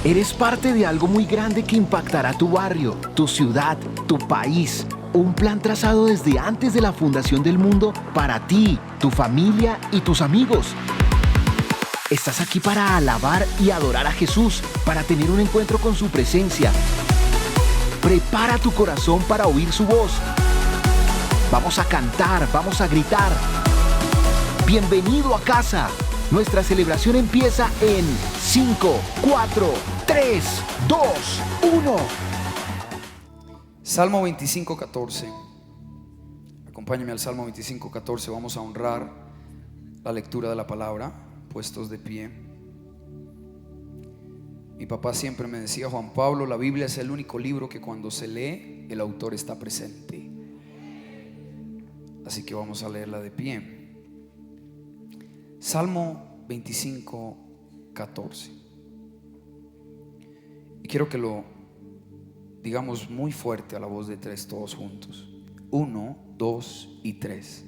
Eres parte de algo muy grande que impactará tu barrio, tu ciudad, tu país. Un plan trazado desde antes de la fundación del mundo para ti, tu familia y tus amigos. Estás aquí para alabar y adorar a Jesús, para tener un encuentro con su presencia. Prepara tu corazón para oír su voz. Vamos a cantar, vamos a gritar. Bienvenido a casa. Nuestra celebración empieza en 5, 4, 3, 2, 1. Salmo 25:14. Acompáñame al Salmo 25:14. Vamos a honrar la lectura de la palabra, puestos de pie. Mi papá siempre me decía: Juan Pablo, la Biblia es el único libro que cuando se lee, el autor está presente. Así que vamos a leerla de pie. Salmo 25:14. Y quiero que lo digamos muy fuerte a la voz de tres, todos juntos. 1, 2 y 3.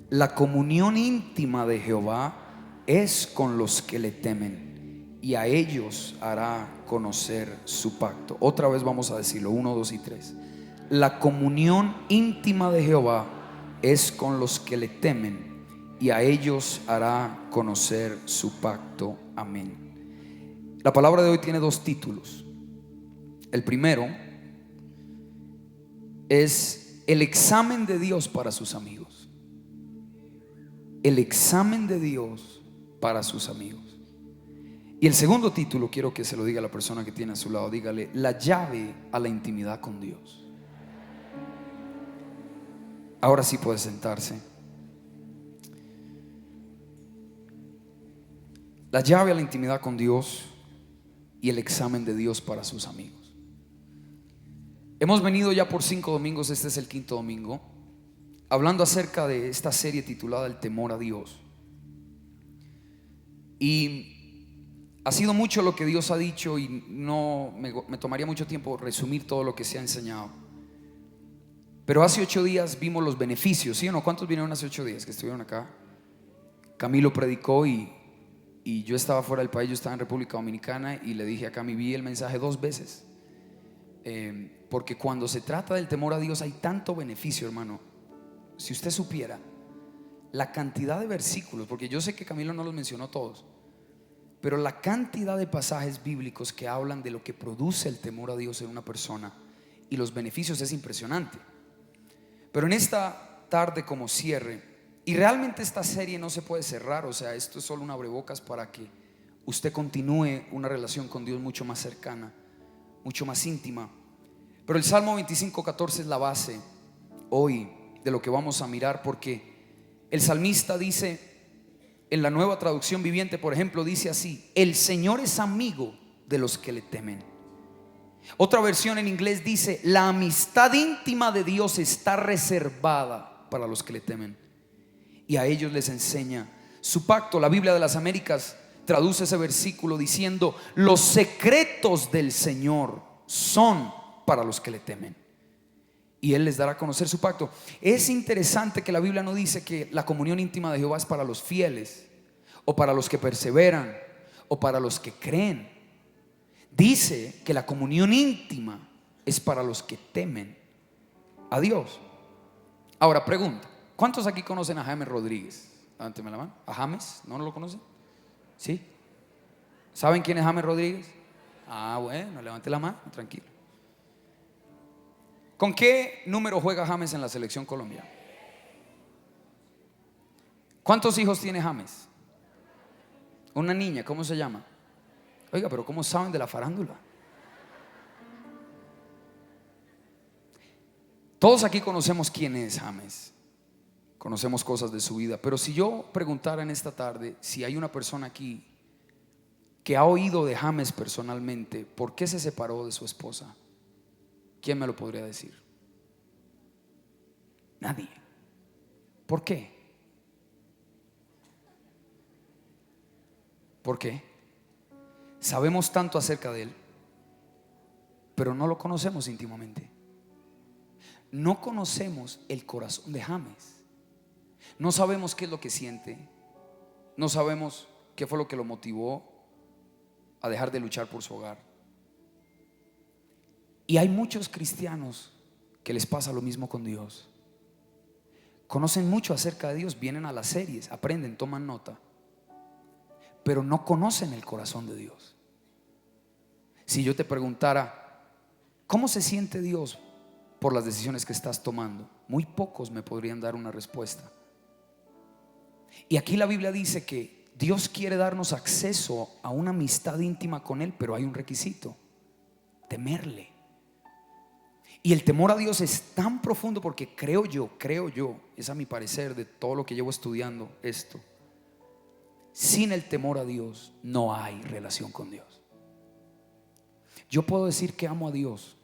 La comunión íntima de Jehová es con los que le temen, y a ellos hará conocer su pacto. Otra vez vamos a decirlo: 1, 2 y 3. La comunión íntima de Jehová es con los que le temen, y a ellos hará conocer su pacto. Amén. La palabra de hoy tiene dos títulos. El primero es el examen de Dios para sus amigos. El examen de Dios para sus amigos. Y el segundo título, quiero que se lo diga a la persona que tiene a su lado. Dígale: la llave a la intimidad con Dios. Ahora sí puede sentarse. La llave a la intimidad con Dios y el examen de Dios para sus amigos. Hemos venido ya por 5 domingos, este es el 5º domingo, hablando acerca de esta serie titulada El temor a Dios. Y ha sido mucho lo que Dios ha dicho, y no me tomaría mucho tiempo resumir todo lo que se ha enseñado. Pero hace 8 días vimos los beneficios, ¿sí o no? ¿Cuántos vinieron hace 8 días que estuvieron acá? Camilo predicó y yo estaba fuera del país, yo estaba en República Dominicana, y le dije a Cami, vi el mensaje 2 veces. Porque cuando se trata del temor a Dios hay tanto beneficio, hermano. Si usted supiera la cantidad de versículos, porque yo sé que Camilo no los mencionó todos, pero la cantidad de pasajes bíblicos que hablan de lo que produce el temor a Dios en una persona y los beneficios es impresionante. Pero en esta tarde, como cierre, y realmente esta serie no se puede cerrar, o sea, esto es solo un abrebocas para que usted continúe una relación con Dios mucho más cercana, mucho más íntima. Pero el Salmo 25:14 es la base hoy de lo que vamos a mirar, porque el salmista dice, en la Nueva Traducción Viviente, por ejemplo, dice así: el Señor es amigo de los que le temen. Otra versión en inglés dice: la amistad íntima de Dios está reservada para los que le temen, y a ellos les enseña su pacto. La Biblia de las Américas traduce ese versículo diciendo: los secretos del Señor son para los que le temen, y Él les dará a conocer su pacto. Es interesante que la Biblia no dice que la comunión íntima de Jehová es para los fieles, o para los que perseveran, o para los que creen. Dice que la comunión íntima es para los que temen a Dios. Ahora pregunta: ¿cuántos aquí conocen a James Rodríguez? Levánteme la mano. ¿A James? ¿No lo conocen? ¿Sí? ¿Saben quién es James Rodríguez? Ah, bueno, levante la mano, tranquilo. ¿Con qué número juega James en la selección colombiana? ¿Cuántos hijos tiene James? Una niña, ¿cómo se llama? Oiga, pero ¿cómo saben de la farándula? Todos aquí conocemos quién es James, conocemos cosas de su vida. Pero si yo preguntara en esta tarde si hay una persona aquí que ha oído de James personalmente, ¿por qué se separó de su esposa? ¿Quién me lo podría decir? Nadie. ¿Por qué? ¿Por qué? Sabemos tanto acerca de él, pero no lo conocemos íntimamente. No conocemos el corazón de James. No sabemos qué es lo que siente. No sabemos qué fue lo que lo motivó a dejar de luchar por su hogar. Y hay muchos cristianos que les pasa lo mismo con Dios. Conocen mucho acerca de Dios, vienen a las series, aprenden, toman nota, pero no conocen el corazón de Dios. Si yo te preguntara, ¿cómo se siente Dios por las decisiones que estás tomando? Muy pocos me podrían dar una respuesta. Y aquí la Biblia dice que Dios quiere darnos acceso a una amistad íntima con Él, pero hay un requisito: temerle. Y el temor a Dios es tan profundo porque creo yo, es a mi parecer de todo lo que llevo estudiando esto, sin el temor a Dios no hay relación con Dios. Yo puedo decir que amo a Dios,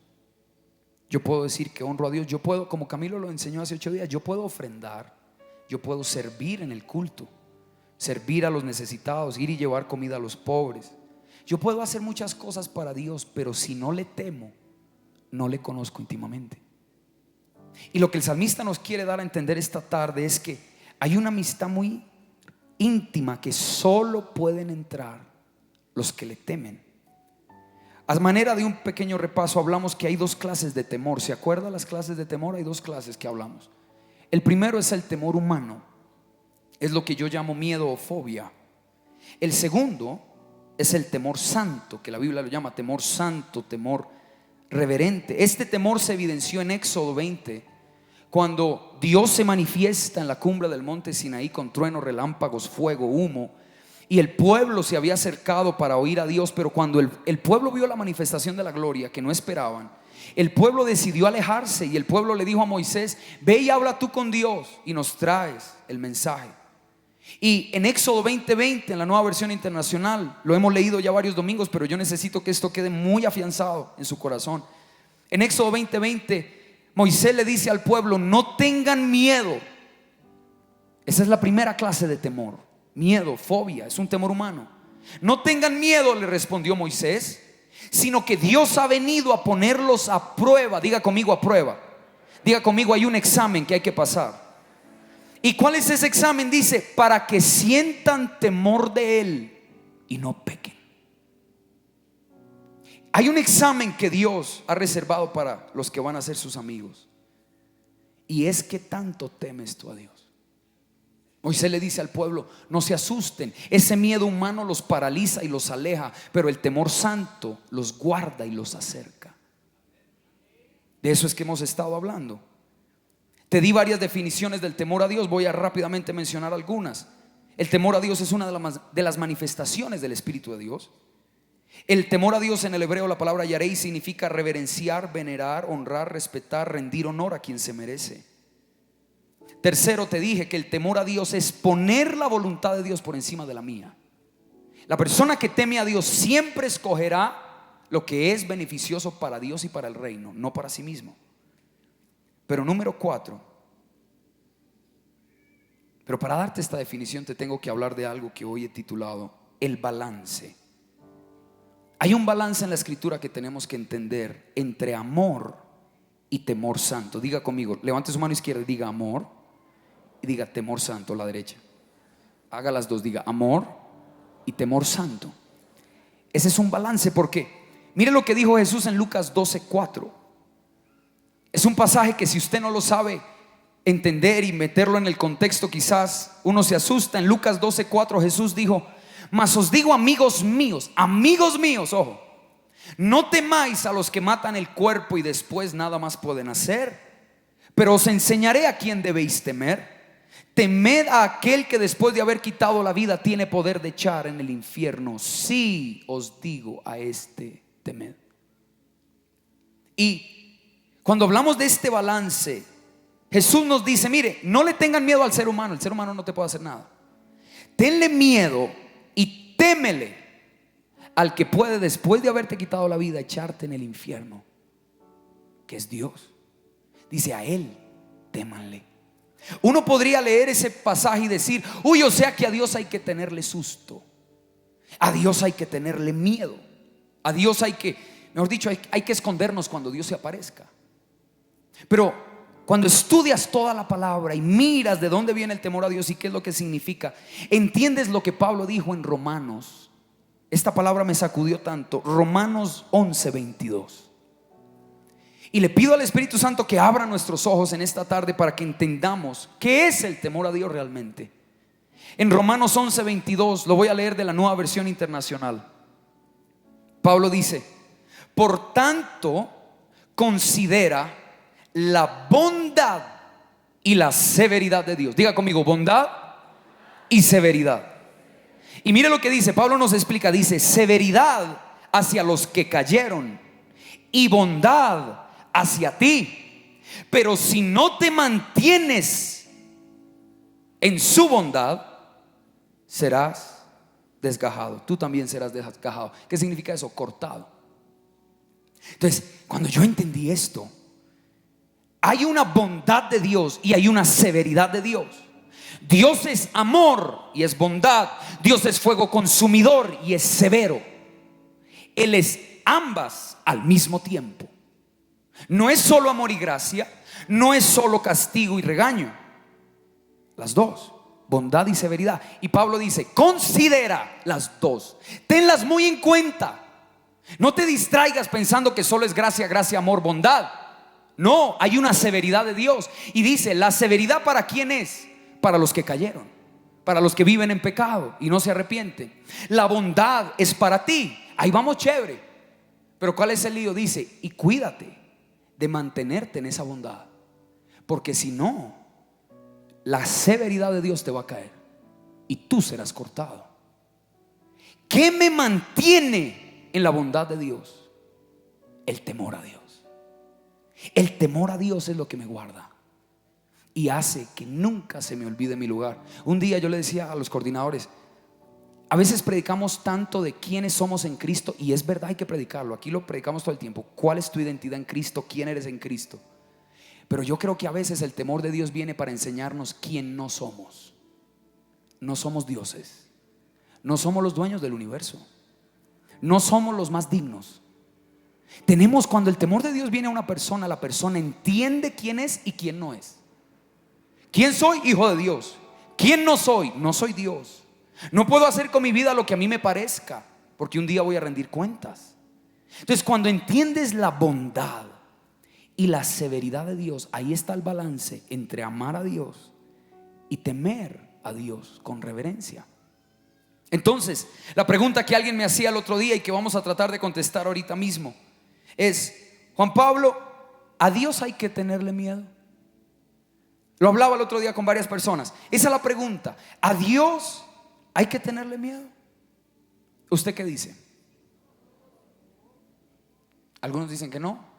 yo puedo decir que honro a Dios, yo puedo, como Camilo lo enseñó hace 8 días, yo puedo ofrendar, yo puedo servir en el culto, servir a los necesitados, ir y llevar comida a los pobres. Yo puedo hacer muchas cosas para Dios, pero si no le temo, no le conozco íntimamente. Y lo que el salmista nos quiere dar a entender esta tarde es que hay una amistad muy íntima que solo pueden entrar los que le temen. A manera de un pequeño repaso, hablamos que hay 2 clases de temor. ¿Se acuerdan las clases de temor? Hay 2 clases que hablamos. El primero es el temor humano, es lo que yo llamo miedo o fobia. El segundo es el temor santo, que la Biblia lo llama temor santo, temor reverente. Este temor se evidenció en Éxodo 20, cuando Dios se manifiesta en la cumbre del monte Sinaí con truenos, relámpagos, fuego, humo, y el pueblo se había acercado para oír a Dios. Pero cuando el pueblo vio la manifestación de la gloria que no esperaban, el pueblo decidió alejarse, y el pueblo le dijo a Moisés: ve y habla tú con Dios y nos traes el mensaje. Y en Éxodo 20:20, en la Nueva Versión Internacional, lo hemos leído ya varios domingos, pero yo necesito que esto quede muy afianzado en su corazón. En Éxodo 20:20, Moisés le dice al pueblo: no tengan miedo. Esa es la primera clase de temor. Miedo, fobia, es un temor humano. No tengan miedo, le respondió Moisés, sino que Dios ha venido a ponerlos a prueba. Diga conmigo, a prueba. Diga conmigo, hay un examen que hay que pasar. ¿Y cuál es ese examen? Dice: para que sientan temor de Él y no pequen. Hay un examen que Dios ha reservado para los que van a ser sus amigos, y es: ¿qué tanto temes tú a Dios? Moisés le dice al pueblo: no se asusten, ese miedo humano los paraliza y los aleja, pero el temor santo los guarda y los acerca. De eso es que hemos estado hablando. Te di varias definiciones del temor a Dios, voy a rápidamente mencionar algunas. El temor a Dios es una de las manifestaciones del Espíritu de Dios. El temor a Dios, en el hebreo, la palabra yarei, significa reverenciar, venerar, honrar, respetar, rendir honor a quien se merece. Tercero, te dije que el temor a Dios es poner la voluntad de Dios por encima de la mía. La persona que teme a Dios siempre escogerá lo que es beneficioso para Dios y para el reino, no para sí mismo. Pero número 4, pero para darte esta definición te tengo que hablar de algo que hoy he titulado el balance. Hay un balance en la escritura que tenemos que entender entre amor y temor santo. Diga conmigo, levante su mano izquierda y diga amor, y diga temor santo, la derecha. Haga las dos, diga amor y temor santo. Ese es un balance, porque mire lo que dijo Jesús en Lucas 12:4. Es un pasaje que, si usted no lo sabe entender y meterlo en el contexto, quizás uno se asusta. En Lucas 12:4 Jesús dijo: mas os digo, amigos míos, ojo, no temáis a los que matan el cuerpo y después nada más pueden hacer, pero os enseñaré a quién debéis temer. Temed a aquel que después de haber quitado la vida tiene poder de echar en el infierno. Sí, os digo, a este temed. Y cuando hablamos de este balance, Jesús nos dice: mire, no le tengan miedo al ser humano. El ser humano no te puede hacer nada. Tenle miedo y témele al que puede, después de haberte quitado la vida, echarte en el infierno, que es Dios. Dice: a Él témanle. Uno podría leer ese pasaje y decir: uy, o sea que a Dios hay que tenerle susto, a Dios hay que tenerle miedo, a Dios hay que, mejor dicho, hay que escondernos cuando Dios se aparezca. Pero cuando estudias toda la palabra y miras de dónde viene el temor a Dios y qué es lo que significa, entiendes lo que Pablo dijo en Romanos. Esta palabra me sacudió tanto. Romanos 11:22. Y le pido al Espíritu Santo que abra nuestros ojos en esta tarde para que entendamos qué es el temor a Dios realmente. En Romanos 11:22, lo voy a leer de la Nueva Versión Internacional. Pablo dice: por tanto, considera la bondad y la severidad de Dios. Diga conmigo: bondad y severidad. Y mire lo que dice, Pablo nos explica, dice: severidad hacia los que cayeron y bondad hacia ti. Pero si no te mantienes en su bondad, serás desgajado. Tú también serás desgajado. ¿Qué significa eso? Cortado. Entonces, cuando yo entendí esto, hay una bondad de Dios y hay una severidad de Dios. Dios es amor y es bondad. Dios es fuego consumidor y es severo. Él es ambas al mismo tiempo. No es solo amor y gracia, no es solo castigo y regaño. Las dos, bondad y severidad. Y Pablo dice: considera las dos, tenlas muy en cuenta. No te distraigas pensando que solo es gracia, gracia, amor, bondad. No, hay una severidad de Dios. Y dice: la severidad, ¿para quién es? Para los que cayeron, para los que viven en pecado y no se arrepienten. La bondad es para ti. Ahí vamos, chévere. Pero ¿cuál es el lío? Dice: y cuídate de mantenerte en esa bondad, porque si no, la severidad de Dios te va a caer y tú serás cortado. ¿Qué me mantiene en la bondad de Dios? El temor a Dios. El temor a Dios es lo que me guarda y hace que nunca se me olvide mi lugar. Un día yo le decía a los coordinadores: a veces predicamos tanto de quiénes somos en Cristo, y es verdad, hay que predicarlo. Aquí lo predicamos todo el tiempo. ¿Cuál es tu identidad en Cristo? ¿Quién eres en Cristo? Pero yo creo que a veces el temor de Dios viene para enseñarnos quién no somos. No somos dioses. No somos los dueños del universo. No somos los más dignos. Tenemos, cuando el temor de Dios viene a una persona, la persona entiende quién es y quién no es. ¿Quién soy? Hijo de Dios. ¿Quién no soy? No soy Dios. No puedo hacer con mi vida lo que a mí me parezca, porque un día voy a rendir cuentas. Entonces, cuando entiendes la bondad y la severidad de Dios, ahí está el balance entre amar a Dios y temer a Dios con reverencia. Entonces, la pregunta que alguien me hacía el otro día y que vamos a tratar de contestar ahorita mismo es: Juan Pablo, ¿a Dios hay que tenerle miedo? Lo hablaba el otro día con varias personas. Esa es la pregunta. ¿A Dios hay que tenerle miedo? ¿Usted qué dice? Algunos dicen que no.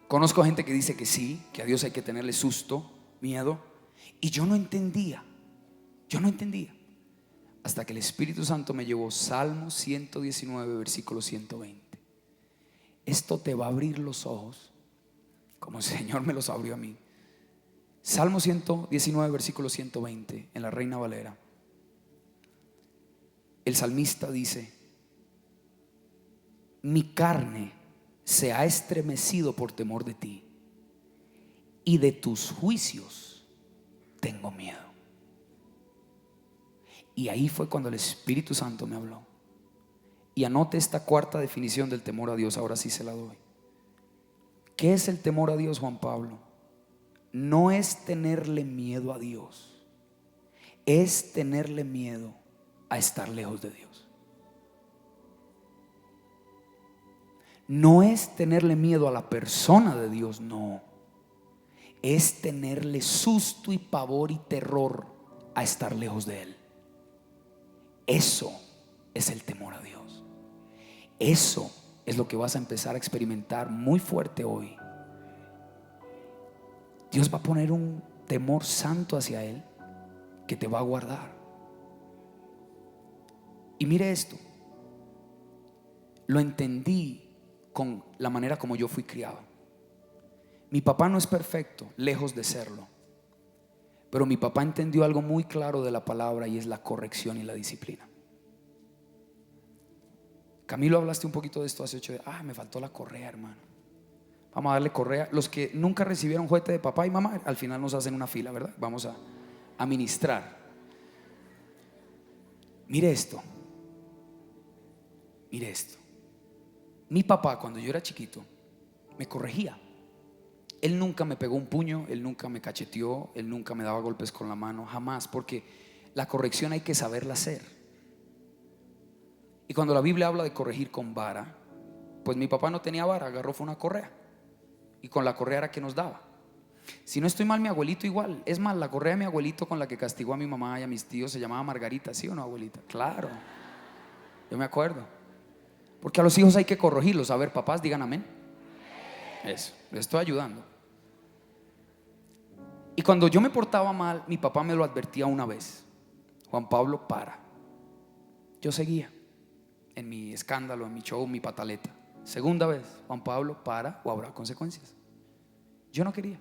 Conozco gente que dice que sí, que a Dios hay que tenerle susto, miedo. Y yo no entendía. Hasta que el Espíritu Santo me llevó Salmo 119, versículo 120. Esto te va a abrir los ojos, como el Señor me los abrió a mí. Salmo 119, versículo 120, en la Reina Valera. El salmista dice: mi carne se ha estremecido por temor de ti, y de tus juicios tengo miedo. Y ahí fue cuando el Espíritu Santo me habló. Y anote esta cuarta definición del temor a Dios. Ahora sí se la doy. ¿Qué es el temor a Dios, Juan Pablo? No es tenerle miedo a Dios, es tenerle miedo a estar lejos de Dios. No es tenerle miedo a la persona de Dios, no. Es tenerle susto y pavor y terror a estar lejos de Él. Eso es el temor a Dios. Eso es lo que vas a empezar a experimentar muy fuerte hoy. Dios va a poner un temor santo hacia Él que te va a guardar. Y mire esto, lo entendí con la manera como yo fui criado. Mi papá no es perfecto, lejos de serlo, pero mi papá entendió algo muy claro de la palabra, y es la corrección y la disciplina. Camilo, hablaste un poquito de esto hace 8 días. Me faltó la correa, hermano. Vamos a darle correa. Los que nunca recibieron juguete de papá y mamá, al final nos hacen una fila, ¿verdad? Vamos a ministrar. Mire esto. Mi papá, cuando yo era chiquito, me corregía. Él nunca me pegó un puño, él nunca me cacheteó, él nunca me daba golpes con la mano, jamás, porque la corrección hay que saberla hacer. Y cuando la Biblia habla de corregir con vara, pues mi papá no tenía vara, agarró fue una correa, y con la correa era que nos daba. Si no estoy mal, mi abuelito igual. Es más, la correa de mi abuelito con la que castigó a mi mamá y a mis tíos se llamaba Margarita. ¿Sí o no, abuelita? Claro, yo me acuerdo. Porque a los hijos hay que corregirlos. A ver, papás, digan amén. Eso, les estoy ayudando. Y cuando yo me portaba mal, mi papá me lo advertía una vez: Juan Pablo, para. Yo seguía en mi escándalo, en mi show, mi pataleta. Segunda vez: Juan Pablo, para o habrá consecuencias. Yo no quería.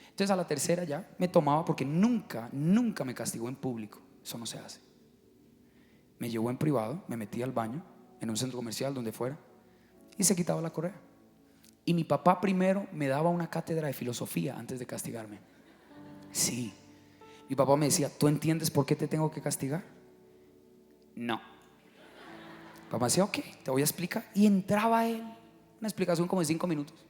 Entonces a la tercera ya me tomaba, porque nunca me castigó en público. Eso no se hace. Me llevó en privado, me metía al baño, en un centro comercial, donde fuera, y se quitaba la correa. Y mi papá primero me daba una cátedra de filosofía antes de castigarme. Sí. Mi papá me decía: ¿tú entiendes por qué te tengo que castigar? No. Mi papá decía: ok, te voy a explicar. Y entraba él, una explicación como de 5 minutos.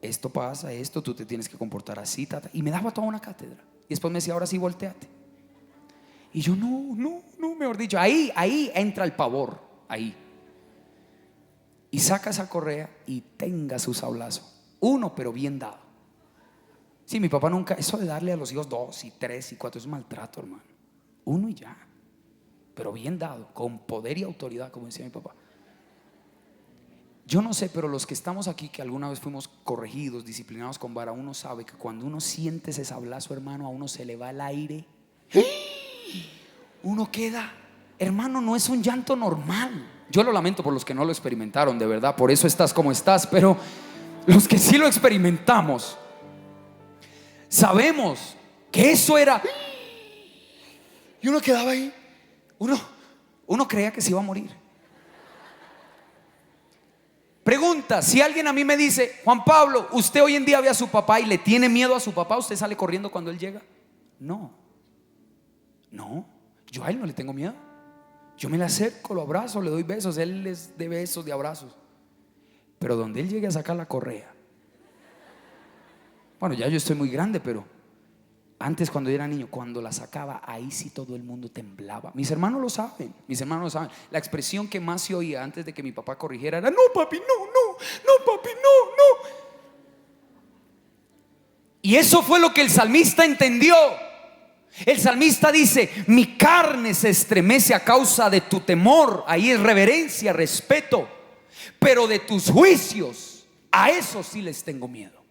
Esto pasa, esto, tú te tienes que comportar así, tata. Y me daba toda una cátedra. Y después me decía: ahora sí, volteate. Y yo no, mejor dicho, ahí entra el pavor, ahí. Y saca esa correa y tenga su sablazo. Uno, pero bien dado. Sí, mi papá nunca, eso de darle a los hijos 2 y 3 y 4 es maltrato, hermano. Uno y ya, pero bien dado, con poder y autoridad, como decía mi papá. Yo no sé, pero los que estamos aquí, que alguna vez fuimos corregidos, disciplinados con vara, uno sabe que cuando uno siente ese sablazo, hermano, a uno se le va el aire. Uno queda, hermano, no es un llanto normal. Yo lo lamento por los que no lo experimentaron, de verdad, por eso estás como estás. Pero los que sí lo experimentamos, sabemos que eso era. Y uno quedaba ahí. Uno creía que se iba a morir. Pregunta: si alguien a mí me dice: Juan Pablo, ¿usted hoy en día ve a su papá y le tiene miedo a su papá? ¿Usted sale corriendo cuando él llega? No, yo a él no le tengo miedo. Yo me le acerco, lo abrazo, le doy besos. Él les dé besos, de abrazos. Pero donde él llegue a sacar la correa, bueno, ya yo estoy muy grande, pero antes, cuando yo era niño, cuando la sacaba, ahí sí todo el mundo temblaba. Mis hermanos lo saben. La expresión que más se oía antes de que mi papá corrigiera era: no, papi, no, papi, no. Y eso fue lo que el salmista entendió. El salmista dice: mi carne se estremece a causa de tu temor. Ahí es reverencia, respeto. Pero de tus juicios, a eso sí les tengo miedo.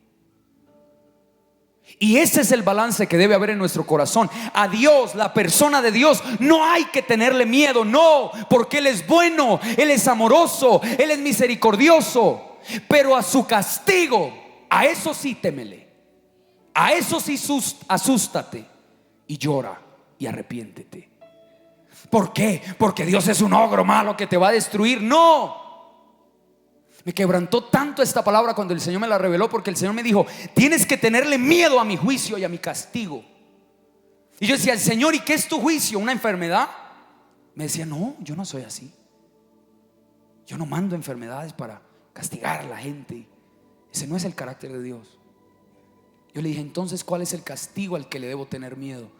Y ese es el balance que debe haber en nuestro corazón. A Dios, la persona de Dios, no hay que tenerle miedo. No, porque Él es bueno, Él es amoroso, Él es misericordioso. Pero a su castigo, a eso sí témele. A eso sí asústate y llora y arrepiéntete. ¿Por qué? Porque Dios es un ogro malo que te va a destruir. No. Me quebrantó tanto esta palabra cuando el Señor me la reveló, porque el Señor me dijo: tienes que tenerle miedo a mi juicio y a mi castigo. Y yo decía: el Señor, ¿y qué es tu juicio? ¿Una enfermedad? Me decía: no, yo no soy así. Yo no mando enfermedades para castigar a la gente. Ese no es el carácter de Dios. Yo le dije: entonces, ¿cuál es el castigo al que le debo tener miedo?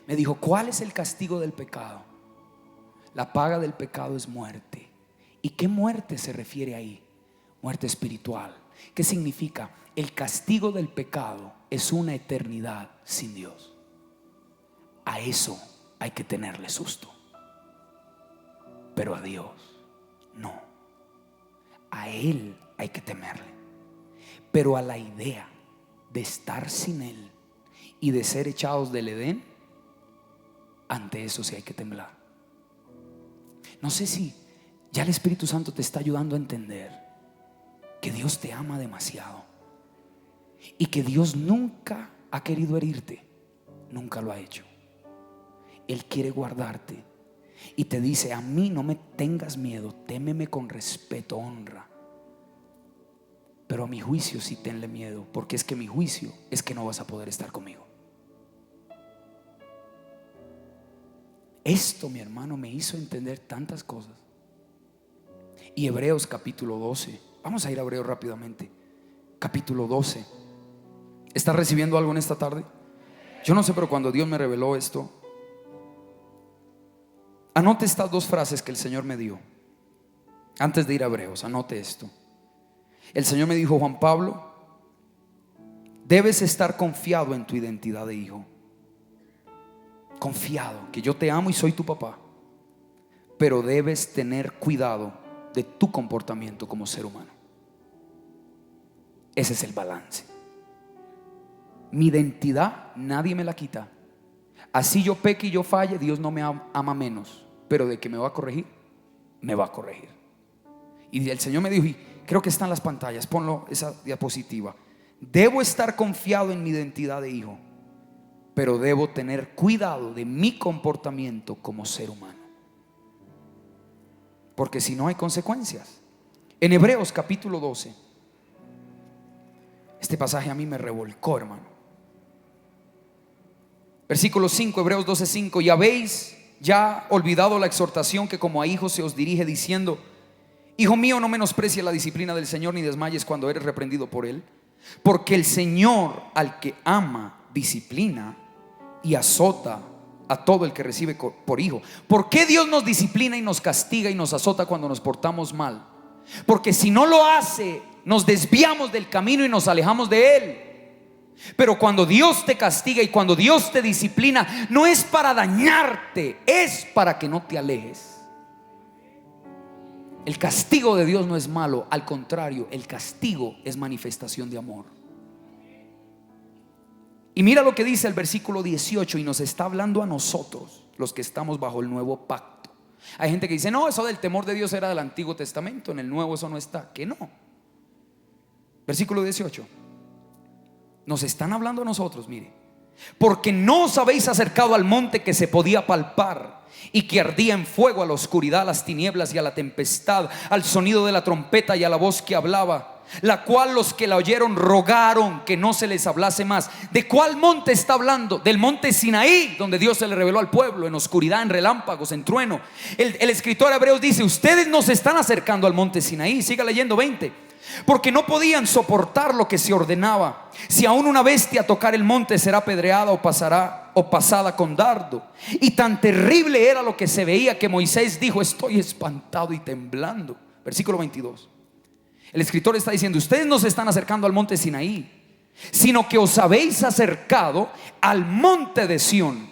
Me dijo: ¿cuál es el castigo del pecado? La paga del pecado es muerte. ¿Y qué muerte se refiere ahí? Muerte espiritual. ¿Qué significa? El castigo del pecado es una eternidad sin Dios. A eso hay que tenerle susto. Pero a Dios no. A Él hay que temerle. Pero a la idea de estar sin Él y de ser echados del Edén, ante eso sí hay que temblar. No sé si ya el Espíritu Santo te está ayudando a entender que Dios te ama demasiado y que Dios nunca ha querido herirte. Nunca lo ha hecho. Él quiere guardarte y te dice: a mí no me tengas miedo, témeme con respeto, honra. Pero a mi juicio sí tenle miedo, porque es que mi juicio es que no vas a poder estar conmigo. Esto, mi hermano, me hizo entender tantas cosas. Y Hebreos capítulo 12. Vamos a ir a Hebreos rápidamente. Capítulo 12. ¿Estás recibiendo algo en esta tarde? Yo no sé, pero cuando Dios me reveló esto, anote estas dos frases que el Señor me dio. Antes de ir a Hebreos, anote esto. El Señor me dijo: Juan Pablo, debes estar confiado en tu identidad de hijo. Confiado, que yo te amo y soy tu papá. Pero debes tener cuidado de tu comportamiento como ser humano. Ese es el balance. Mi identidad nadie me la quita. Así yo peque y yo falle, Dios no me ama menos. Pero de que me va a corregir, me va a corregir. Y el Señor me dijo, y creo que está en las pantallas, ponlo esa diapositiva: debo estar confiado en mi identidad de hijo, pero debo tener cuidado de mi comportamiento como ser humano, porque si no hay consecuencias. En Hebreos capítulo 12, este pasaje a mí me revolcó, hermano. Versículo 5, Hebreos 12:5: y habéis ya olvidado la exhortación que como a hijos se os dirige, diciendo: hijo mío, no menosprecies la disciplina del Señor, ni desmayes cuando eres reprendido por Él, porque el Señor al que ama disciplina y azota a todo el que recibe por hijo. ¿Por qué Dios nos disciplina y nos castiga y nos azota cuando nos portamos mal? Porque si no lo hace, nos desviamos del camino y nos alejamos de Él. Pero cuando Dios te castiga y cuando Dios te disciplina, no es para dañarte, es para que no te alejes. El castigo de Dios no es malo, al contrario, el castigo es manifestación de amor. Y mira lo que dice el versículo 18, y nos está hablando a nosotros, los que estamos bajo el nuevo pacto. Hay gente que dice: no, eso del temor de Dios era del Antiguo Testamento, en el Nuevo eso no está. Que no. Versículo 18. Nos están hablando a nosotros, mire: porque no os habéis acercado al monte que se podía palpar y que ardía en fuego, a la oscuridad, a las tinieblas y a la tempestad, al sonido de la trompeta y a la voz que hablaba, la cual los que la oyeron rogaron que no se les hablase más. ¿De cuál monte está hablando? Del monte Sinaí, donde Dios se le reveló al pueblo en oscuridad, en relámpagos, en trueno. El escritor de Hebreos dice: ustedes nos están acercando al monte Sinaí. Siga leyendo 20. Porque no podían soportar lo que se ordenaba. Si aún una bestia tocar el monte, será apedreada o pasada con dardo. Y tan terrible era lo que se veía que Moisés dijo: estoy espantado y temblando. Versículo 22. El escritor está diciendo: ustedes no se están acercando al monte Sinaí, sino que os habéis acercado al monte de Sión,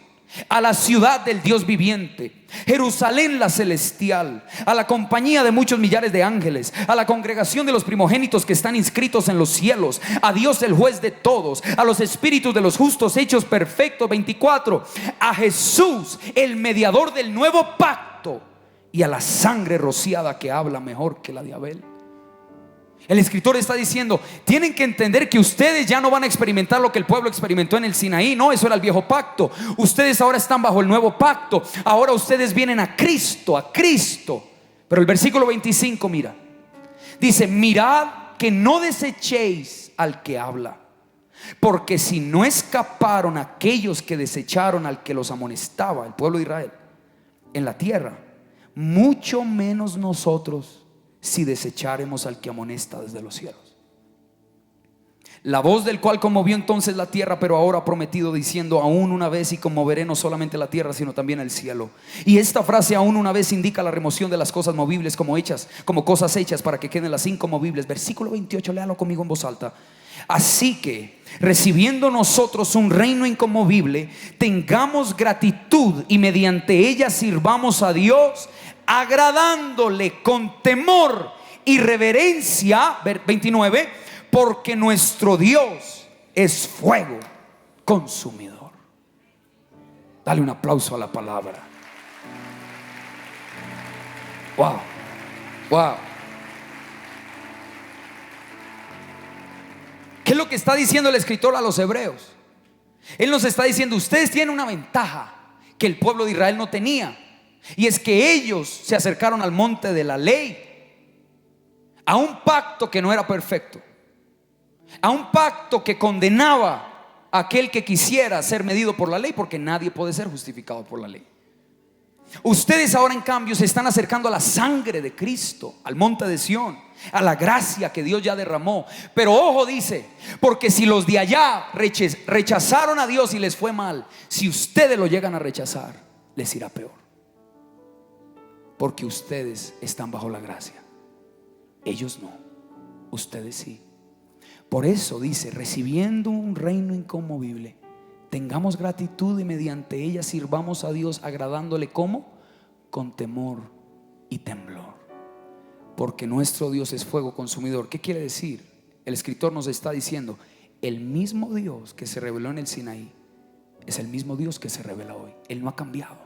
a la ciudad del Dios viviente, Jerusalén la celestial, a la compañía de muchos millares de ángeles, a la congregación de los primogénitos que están inscritos en los cielos, a Dios el juez de todos, a los espíritus de los justos hechos perfectos. 24. A Jesús, el mediador del nuevo pacto, y a la sangre rociada que habla mejor que la de Abel. El escritor está diciendo: tienen que entender que ustedes ya no van a experimentar lo que el pueblo experimentó en el Sinaí. No, eso era el viejo pacto. Ustedes ahora están bajo el nuevo pacto. Ahora ustedes vienen a Cristo, a Cristo. Pero el versículo 25, mira, dice: mirad que no desechéis al que habla, porque si no escaparon aquellos que desecharon al que los amonestaba, el pueblo de Israel, en la tierra, mucho menos nosotros, si desecharemos al que amonesta desde los cielos. La voz del cual conmovió entonces la tierra, pero ahora ha prometido, diciendo: aún una vez, y conmoveré no solamente la tierra, sino también el cielo. Y esta frase, aún una vez, indica la remoción de las cosas movibles como cosas hechas, para que queden las inconmovibles. Versículo 28, léalo conmigo en voz alta. Así que, recibiendo nosotros un reino inconmovible, tengamos gratitud y mediante ella sirvamos a Dios, agradándole con temor y reverencia. 29. Porque nuestro Dios es fuego consumidor. Dale un aplauso a la palabra. Wow, wow. ¿Qué es lo que está diciendo el escritor a los hebreos? Él nos está diciendo: ustedes tienen una ventaja que el pueblo de Israel no tenía, y es que ellos se acercaron al monte de la ley, a un pacto que no era perfecto, a un pacto que condenaba a aquel que quisiera ser medido por la ley, porque nadie puede ser justificado por la ley. Ustedes ahora en cambio se están acercando a la sangre de Cristo, al monte de Sión, a la gracia que Dios ya derramó. Pero ojo, dice, porque si los de allá rechazaron a Dios y les fue mal, si ustedes lo llegan a rechazar, les irá peor, porque ustedes están bajo la gracia, ellos no, ustedes sí. Por eso dice, recibiendo un reino inconmovible, tengamos gratitud y mediante ella sirvamos a Dios, agradándole ¿cómo? Con temor y temblor, porque nuestro Dios es fuego consumidor. ¿Qué quiere decir? El escritor nos está diciendo, el mismo Dios que se reveló en el Sinaí es el mismo Dios que se revela hoy. Él no ha cambiado.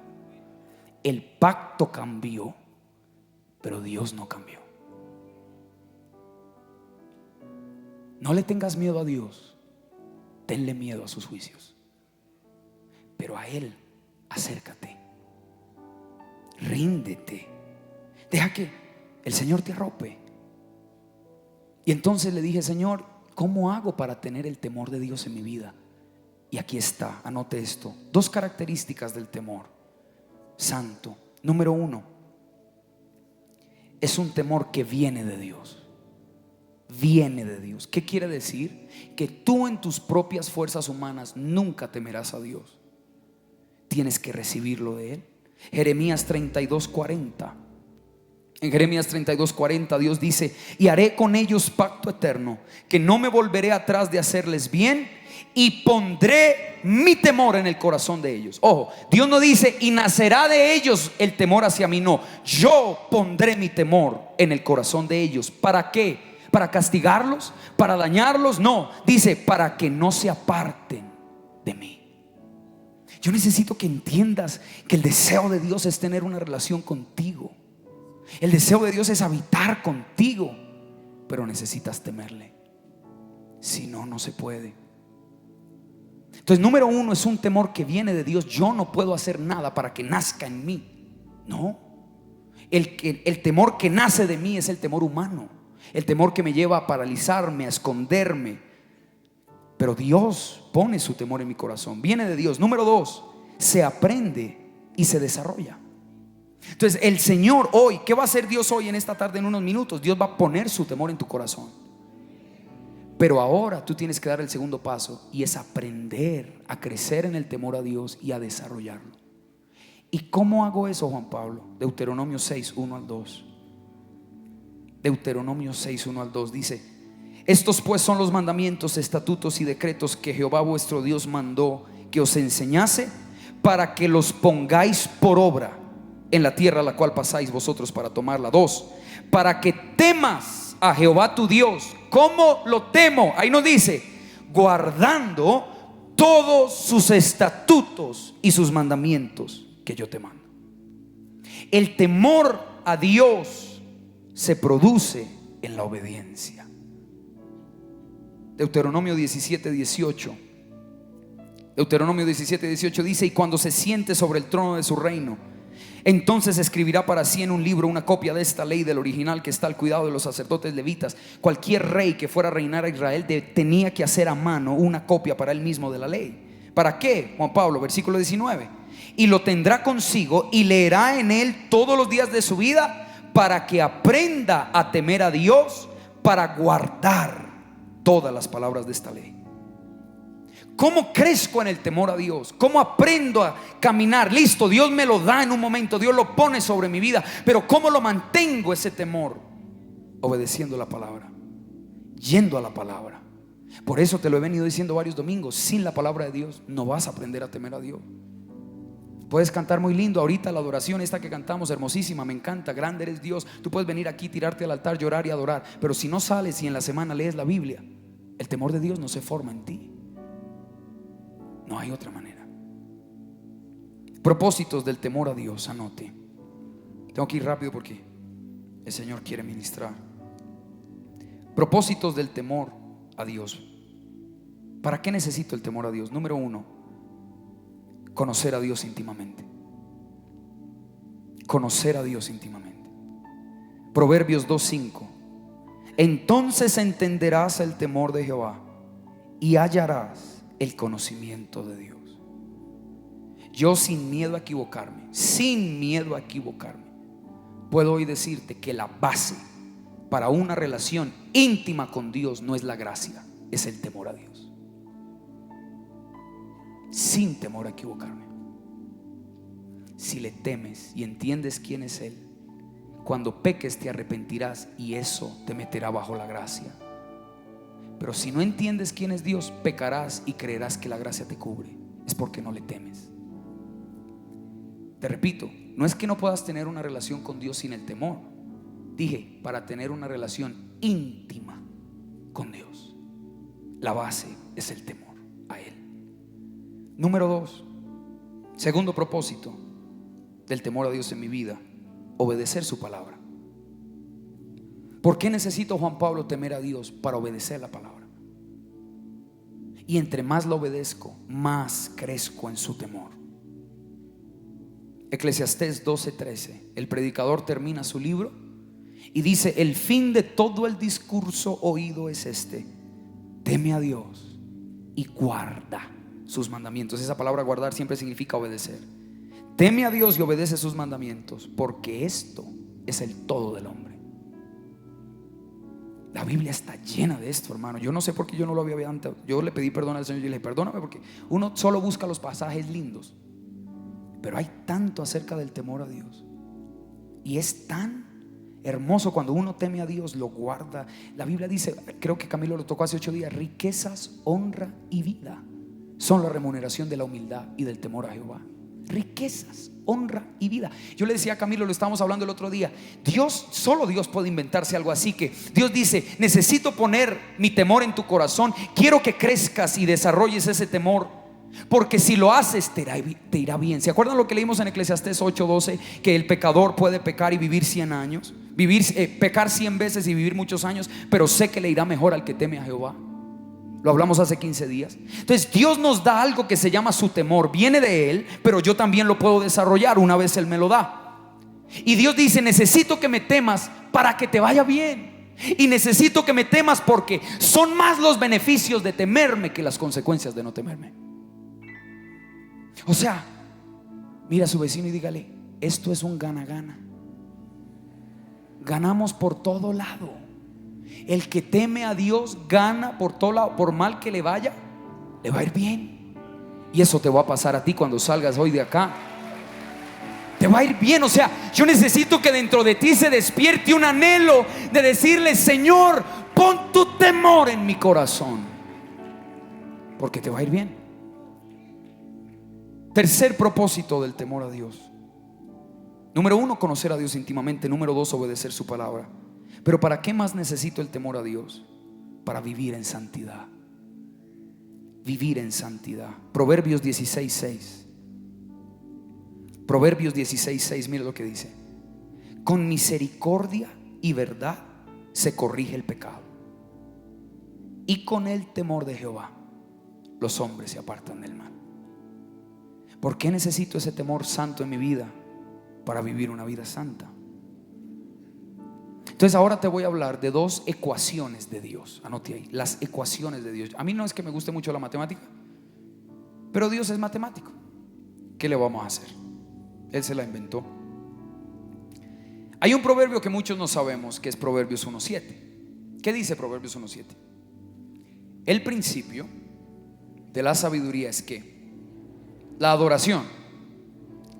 El pacto cambió, pero Dios no cambió. No le tengas miedo a Dios, tenle miedo a sus juicios, pero a Él acércate, ríndete, deja que el Señor te arrope. Y entonces le dije, Señor, ¿cómo hago para tener el temor de Dios en mi vida? Y aquí está, anote esto, 2 características del temor santo. Número 1, es un temor que viene de Dios. Viene de Dios. ¿Qué quiere decir? Que tú en tus propias fuerzas humanas nunca temerás a Dios. Tienes que recibirlo de Él. Jeremías 32:40. En Jeremías 32:40 Dios dice, y haré con ellos pacto eterno, que no me volveré atrás de hacerles bien, y pondré mi temor en el corazón de ellos. Ojo, Dios no dice, y nacerá de ellos el temor hacia mí. No, yo pondré mi temor en el corazón de ellos. ¿Para qué? ¿Para castigarlos? ¿Para dañarlos? No, dice, para que no se aparten de mí. Yo necesito que entiendas que el deseo de Dios es tener una relación contigo. El deseo de Dios es habitar contigo, pero necesitas temerle. Si no, no se puede. Entonces, número 1, es un temor que viene de Dios. Yo no puedo hacer nada para que nazca en mí. No, el temor que nace de mí es el temor humano, el temor que me lleva a paralizarme, a esconderme. Pero Dios pone su temor en mi corazón. Viene de Dios. Número 2, se aprende y se desarrolla. Entonces el Señor hoy, ¿qué va a hacer Dios hoy en esta tarde, en unos minutos? Dios va a poner su temor en tu corazón. Pero ahora tú tienes que dar el segundo paso, y es aprender a crecer en el temor a Dios y a desarrollarlo. ¿Y cómo hago eso, Juan Pablo? Deuteronomio 6:1-2. Deuteronomio 6:1-2 dice, estos pues son los mandamientos, estatutos y decretos que Jehová vuestro Dios mandó que os enseñase, para que los pongáis por obra en la tierra a la cual pasáis vosotros para tomarla. 2, para que temas a Jehová tu Dios. ¿Cómo lo temo? Ahí nos dice, guardando todos sus estatutos y sus mandamientos que yo te mando. El temor a Dios se produce en la obediencia. Deuteronomio 17:18. Deuteronomio 17:18 dice, y cuando se siente sobre el trono de su reino, entonces escribirá para sí en un libro una copia de esta ley, del original que está al cuidado de los sacerdotes levitas. Cualquier rey que fuera a reinar a Israel tenía que hacer a mano una copia para él mismo de la ley. ¿Para qué, Juan Pablo? Versículo 19. Y lo tendrá consigo y leerá en él todos los días de su vida, para que aprenda a temer a Dios, para guardar todas las palabras de esta ley. ¿Cómo crezco en el temor a Dios? ¿Cómo aprendo a caminar? Listo, Dios me lo da en un momento, Dios lo pone sobre mi vida, pero ¿cómo lo mantengo ese temor? Obedeciendo la palabra, yendo a la palabra. Por eso te lo he venido diciendo varios domingos, sin la palabra de Dios no vas a aprender a temer a Dios. Puedes cantar muy lindo, ahorita la adoración esta que cantamos, hermosísima, me encanta, grande eres Dios. Tú puedes venir aquí, tirarte al altar, llorar y adorar, pero si no sales y en la semana lees la Biblia, el temor de Dios no se forma en ti. No hay otra manera. Propósitos del temor a Dios, anote. Tengo que ir rápido porque el Señor quiere ministrar. Propósitos del temor a Dios. ¿Para qué necesito el temor a Dios? Número 1, conocer a Dios íntimamente. Conocer a Dios íntimamente. Proverbios 2:5. Entonces entenderás el temor de Jehová y hallarás el conocimiento de Dios. Yo, sin miedo a equivocarme, puedo hoy decirte que la base para una relación íntima con Dios no es la gracia, es el temor a Dios. Sin temor a equivocarme. Si le temes y entiendes quién es Él, cuando peques te arrepentirás y eso te meterá bajo la gracia. Pero si no entiendes quién es Dios, pecarás y creerás que la gracia te cubre. Es porque no le temes. Te repito, no es que no puedas tener una relación con Dios sin el temor. Dije, para tener una relación íntima con Dios, la base es el temor a Él. Número 2, segundo propósito del temor a Dios en mi vida: obedecer su palabra. ¿Por qué necesito, Juan Pablo, temer a Dios? Para obedecer la palabra. Y entre más lo obedezco, más crezco en su temor. Eclesiastés 12:13, el predicador termina su libro y dice: el fin de todo el discurso oído es este: teme a Dios y guarda sus mandamientos. Esa palabra guardar siempre significa obedecer. Teme a Dios y obedece sus mandamientos, porque esto es el todo del hombre. La Biblia está llena de esto, hermano. Yo no sé por qué yo no lo había visto antes. Yo le pedí perdón al Señor y le dije: perdóname, porque uno solo busca los pasajes lindos, pero hay tanto acerca del temor a Dios. Y es tan hermoso cuando uno teme a Dios, lo guarda. La Biblia dice, creo que Camilo lo tocó hace 8 días: riquezas, honra y vida son la remuneración de la humildad y del temor a Jehová. Riquezas, honra y vida. Yo le decía a Camilo, lo estábamos hablando el otro día, Dios, solo Dios puede inventarse algo así. Que Dios dice: necesito poner mi temor en tu corazón, quiero que crezcas y desarrolles ese temor, porque si lo haces te irá bien. ¿Se acuerdan lo que leímos en Eclesiastés 8:12? Que el pecador puede pecar y vivir 100 años, pecar 100 veces y vivir muchos años, pero sé que le irá mejor al que teme a Jehová. Lo hablamos hace 15 días. Entonces Dios nos da algo que se llama su temor. Viene de Él, pero yo también lo puedo desarrollar una vez Él me lo da. Y Dios dice: necesito que me temas para que te vaya bien. Y necesito que me temas porque son más los beneficios de temerme que las consecuencias de no temerme. O sea, mira a su vecino y dígale: esto es un gana-gana. Ganamos por todo lado. El que teme a Dios gana por todo lado. Por mal que le vaya, le va a ir bien. Y eso te va a pasar a ti cuando salgas hoy de acá. Te va a ir bien. O sea, yo necesito que dentro de ti se despierte un anhelo de decirle: Señor, pon tu temor en mi corazón, porque te va a ir bien. Tercer propósito del temor a Dios: número 1, conocer a Dios íntimamente. Número 2, obedecer su palabra. Pero ¿para qué más necesito el temor a Dios? Para vivir en santidad. Vivir en santidad. Proverbios 16:6. Proverbios 16:6, mira lo que dice: con misericordia y verdad se corrige el pecado, y con el temor de Jehová los hombres se apartan del mal. ¿Por qué necesito ese temor santo en mi vida? Para vivir una vida santa. Entonces ahora te voy a hablar de 2 ecuaciones de Dios. Anote ahí, las ecuaciones de Dios. A mí no es que me guste mucho la matemática, pero Dios es matemático. ¿Qué le vamos a hacer? Él se la inventó. Hay un proverbio que muchos no sabemos, que es Proverbios 1:7. ¿Qué dice Proverbios 1:7? El principio de la sabiduría es que la adoración,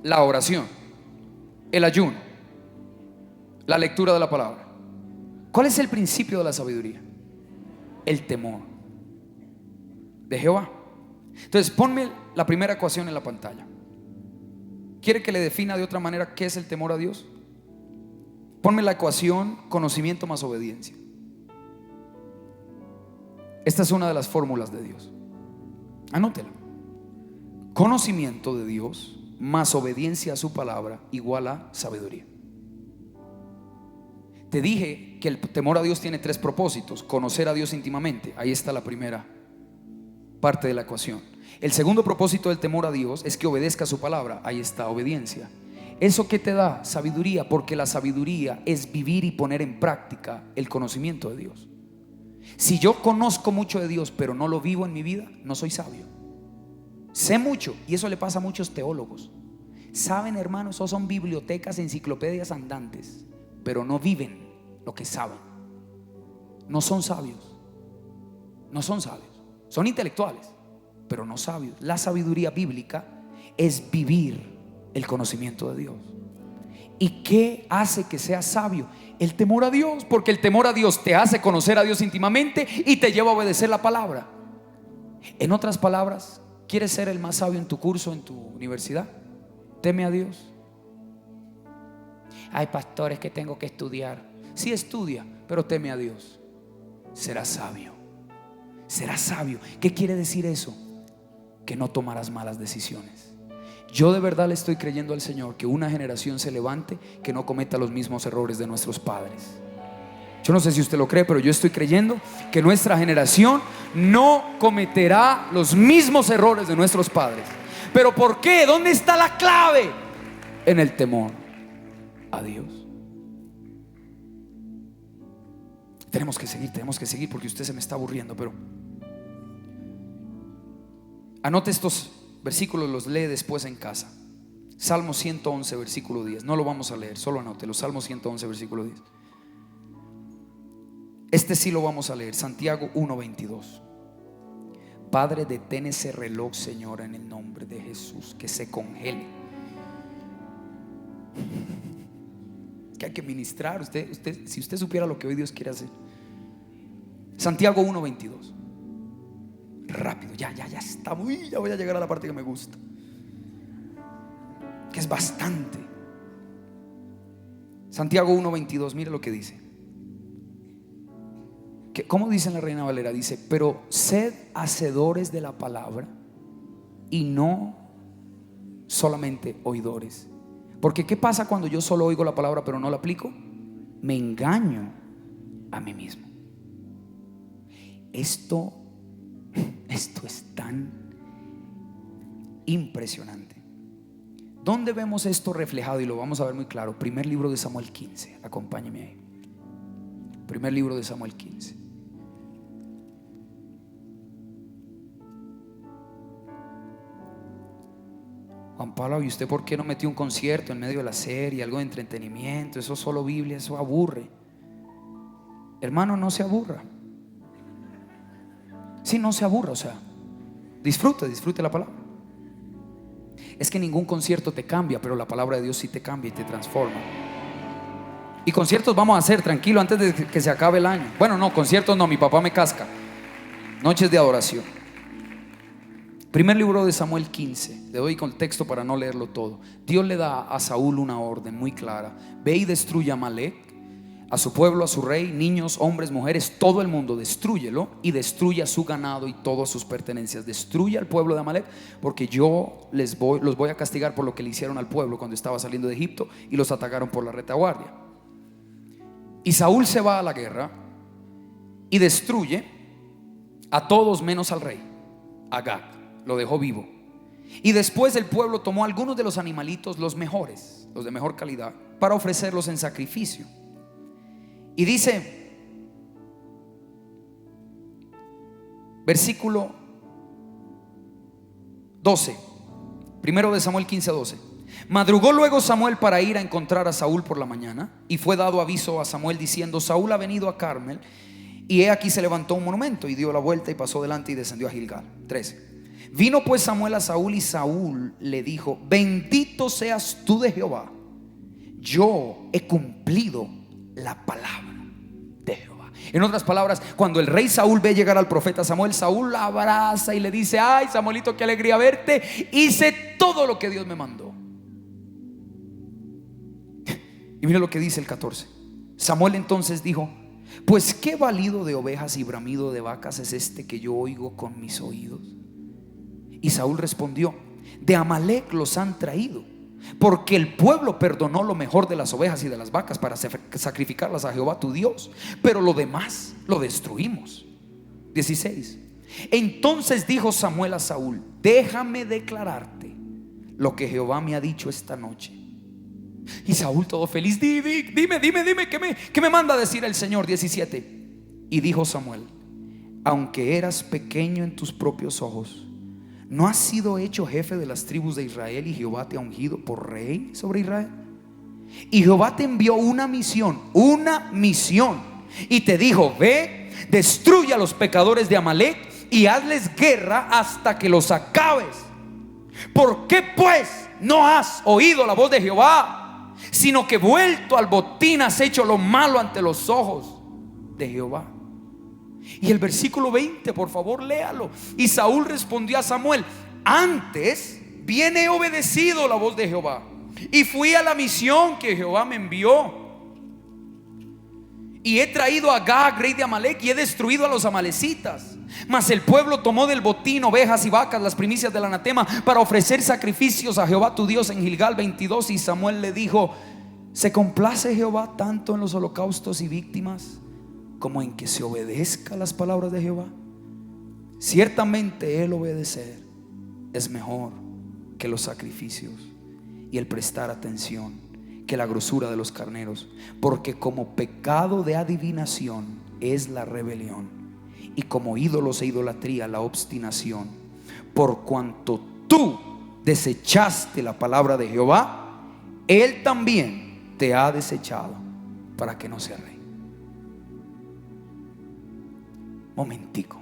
la oración, el ayuno, la lectura de la palabra. ¿Cuál es el principio de la sabiduría? El temor de Jehová. Entonces ponme la primera ecuación en la pantalla. ¿Quiere que le defina de otra manera qué es el temor a Dios? Ponme la ecuación: conocimiento más obediencia. Esta es una de las fórmulas de Dios. Anótela. Conocimiento de Dios más obediencia a su palabra igual a sabiduría. Te dije que el temor a Dios tiene 3 propósitos: conocer a Dios íntimamente. Ahí está la primera parte de la ecuación. El segundo propósito del temor a Dios es que obedezca su palabra. Ahí está, obediencia. ¿Eso qué te da? Sabiduría, porque la sabiduría es vivir y poner en práctica el conocimiento de Dios. Si yo conozco mucho de Dios pero no lo vivo en mi vida, no soy sabio. Sé mucho, y eso le pasa a muchos teólogos. Saben, hermanos, eso son bibliotecas, enciclopedias andantes, pero no viven lo que saben. no son sabios. No son sabios. Son intelectuales, pero no sabios. La sabiduría bíblica es vivir el conocimiento de Dios. ¿Y qué hace que seas sabio? El temor a Dios, porque el temor a Dios te hace conocer a Dios íntimamente y te lleva a obedecer la palabra. En otras palabras, ¿quieres ser el más sabio en tu curso, en tu universidad? Teme a Dios. Hay pastores que tengo que estudiar. Sí, estudia, pero teme a Dios. Serás sabio. Serás sabio. ¿Qué quiere decir eso? Que no tomarás malas decisiones. Yo de verdad le estoy creyendo al Señor que una generación se levante que no cometa los mismos errores de nuestros padres. Yo no sé si usted lo cree, pero yo estoy creyendo que nuestra generación no cometerá los mismos errores de nuestros padres. ¿Pero por qué? ¿Dónde está la clave? En el temor a Dios. Tenemos que seguir porque usted se me está aburriendo, pero anote estos versículos, los lee después en casa. Salmo 111, versículo 10. No lo vamos a leer, solo anótelo. Salmo 111, versículo 10. Este sí lo vamos a leer. Santiago 1:22. Padre, detén ese reloj, Señor, en el nombre de Jesús, que se congele. Que hay que ministrar. Si usted supiera lo que hoy Dios quiere hacer. Santiago 1:22. Rápido, ya está ya voy a llegar a la parte que me gusta, que es bastante. Santiago 1:22, mire lo que dice. ¿Cómo dice en la Reina Valera? Dice: pero sed hacedores de la palabra y no solamente oidores. Porque ¿qué pasa cuando yo solo oigo la palabra pero no la aplico? Me engaño a mí mismo. Esto es tan impresionante. ¿Dónde vemos esto reflejado? Y lo vamos a ver muy claro. Primer libro de Samuel 15. Acompáñeme ahí. Primer libro de Samuel 15. Juan Pablo, ¿y usted por qué no metió un concierto en medio de la serie? Algo de entretenimiento. Eso es solo Biblia, eso aburre. Hermano, no se aburra. Sí, no se aburra, o sea, disfrute la palabra. Es que ningún concierto te cambia, pero la palabra de Dios sí te cambia y te transforma. Y conciertos vamos a hacer, tranquilo, antes de que se acabe el año. Bueno, no, conciertos no, mi papá me casca. Noches de adoración. Primer libro de Samuel 15. Le doy contexto para no leerlo todo. Dios le da a Saúl una orden muy clara: ve y destruye a Amalek, a su pueblo, a su rey, niños, hombres, mujeres, todo el mundo. Destrúyelo y destruye a su ganado y todas sus pertenencias. Destruye al pueblo de Amalek, porque yo los voy a castigar por lo que le hicieron al pueblo cuando estaba saliendo de Egipto y los atacaron por la retaguardia. Y Saúl se va a la guerra y destruye a todos menos al rey, Agag, lo dejó vivo. Y después el pueblo tomó algunos de los animalitos, los mejores, los de mejor calidad, para ofrecerlos en sacrificio. Y dice, versículo 12, primero de Samuel 15:12. Madrugó luego Samuel para ir a encontrar a Saúl por la mañana, y fue dado aviso a Samuel diciendo: Saúl ha venido a Carmel. Y he aquí se levantó un monumento, y dio la vuelta y pasó delante y descendió a Gilgal. 13. Vino pues Samuel a Saúl, y Saúl le dijo: bendito seas tú de Jehová, yo he cumplido la palabra de Jehová. En otras palabras, cuando el rey Saúl ve llegar al profeta Samuel, Saúl la abraza y le dice: ay, Samuelito, qué alegría verte, hice todo lo que Dios me mandó. Y mira lo que dice el 14. Samuel entonces dijo: pues qué balido de ovejas y bramido de vacas es este que yo oigo con mis oídos. Y Saúl respondió: de Amalek los han traído, porque el pueblo perdonó lo mejor de las ovejas y de las vacas para sacrificarlas a Jehová tu Dios, pero lo demás lo destruimos. 16. Entonces dijo Samuel a Saúl: déjame declararte lo que Jehová me ha dicho esta noche. Y Saúl todo feliz: dime, ¿qué me manda a decir el Señor? 17. Y dijo Samuel: aunque eras pequeño en tus propios ojos, ¿no has sido hecho jefe de las tribus de Israel, y Jehová te ha ungido por rey sobre Israel? Y Jehová te envió una misión, y te dijo: ve destruye a los pecadores de Amalek y hazles guerra hasta que los acabes. ¿Por qué pues no has oído la voz de Jehová, sino que vuelto al botín has hecho lo malo ante los ojos de Jehová? Y el versículo 20, por favor, léalo. Y Saúl respondió a Samuel: antes bien he obedecido la voz de Jehová y fui a la misión que Jehová me envió. Y he traído a Agag, rey de Amalek, y he destruido a los amalecitas. Mas el pueblo tomó del botín ovejas y vacas, las primicias del anatema, para ofrecer sacrificios a Jehová tu Dios en Gilgal. 22. Y Samuel le dijo: ¿se complace Jehová tanto en los holocaustos y víctimas como en que se obedezca las palabras de Jehová? Ciertamente el obedecer es mejor que los sacrificios, y el prestar atención que la grosura de los carneros, porque como pecado de adivinación es la rebelión, y como ídolos e idolatría la obstinación. Por cuanto tú desechaste la palabra de Jehová, Él también te ha desechado para que no sea rey. Momentico,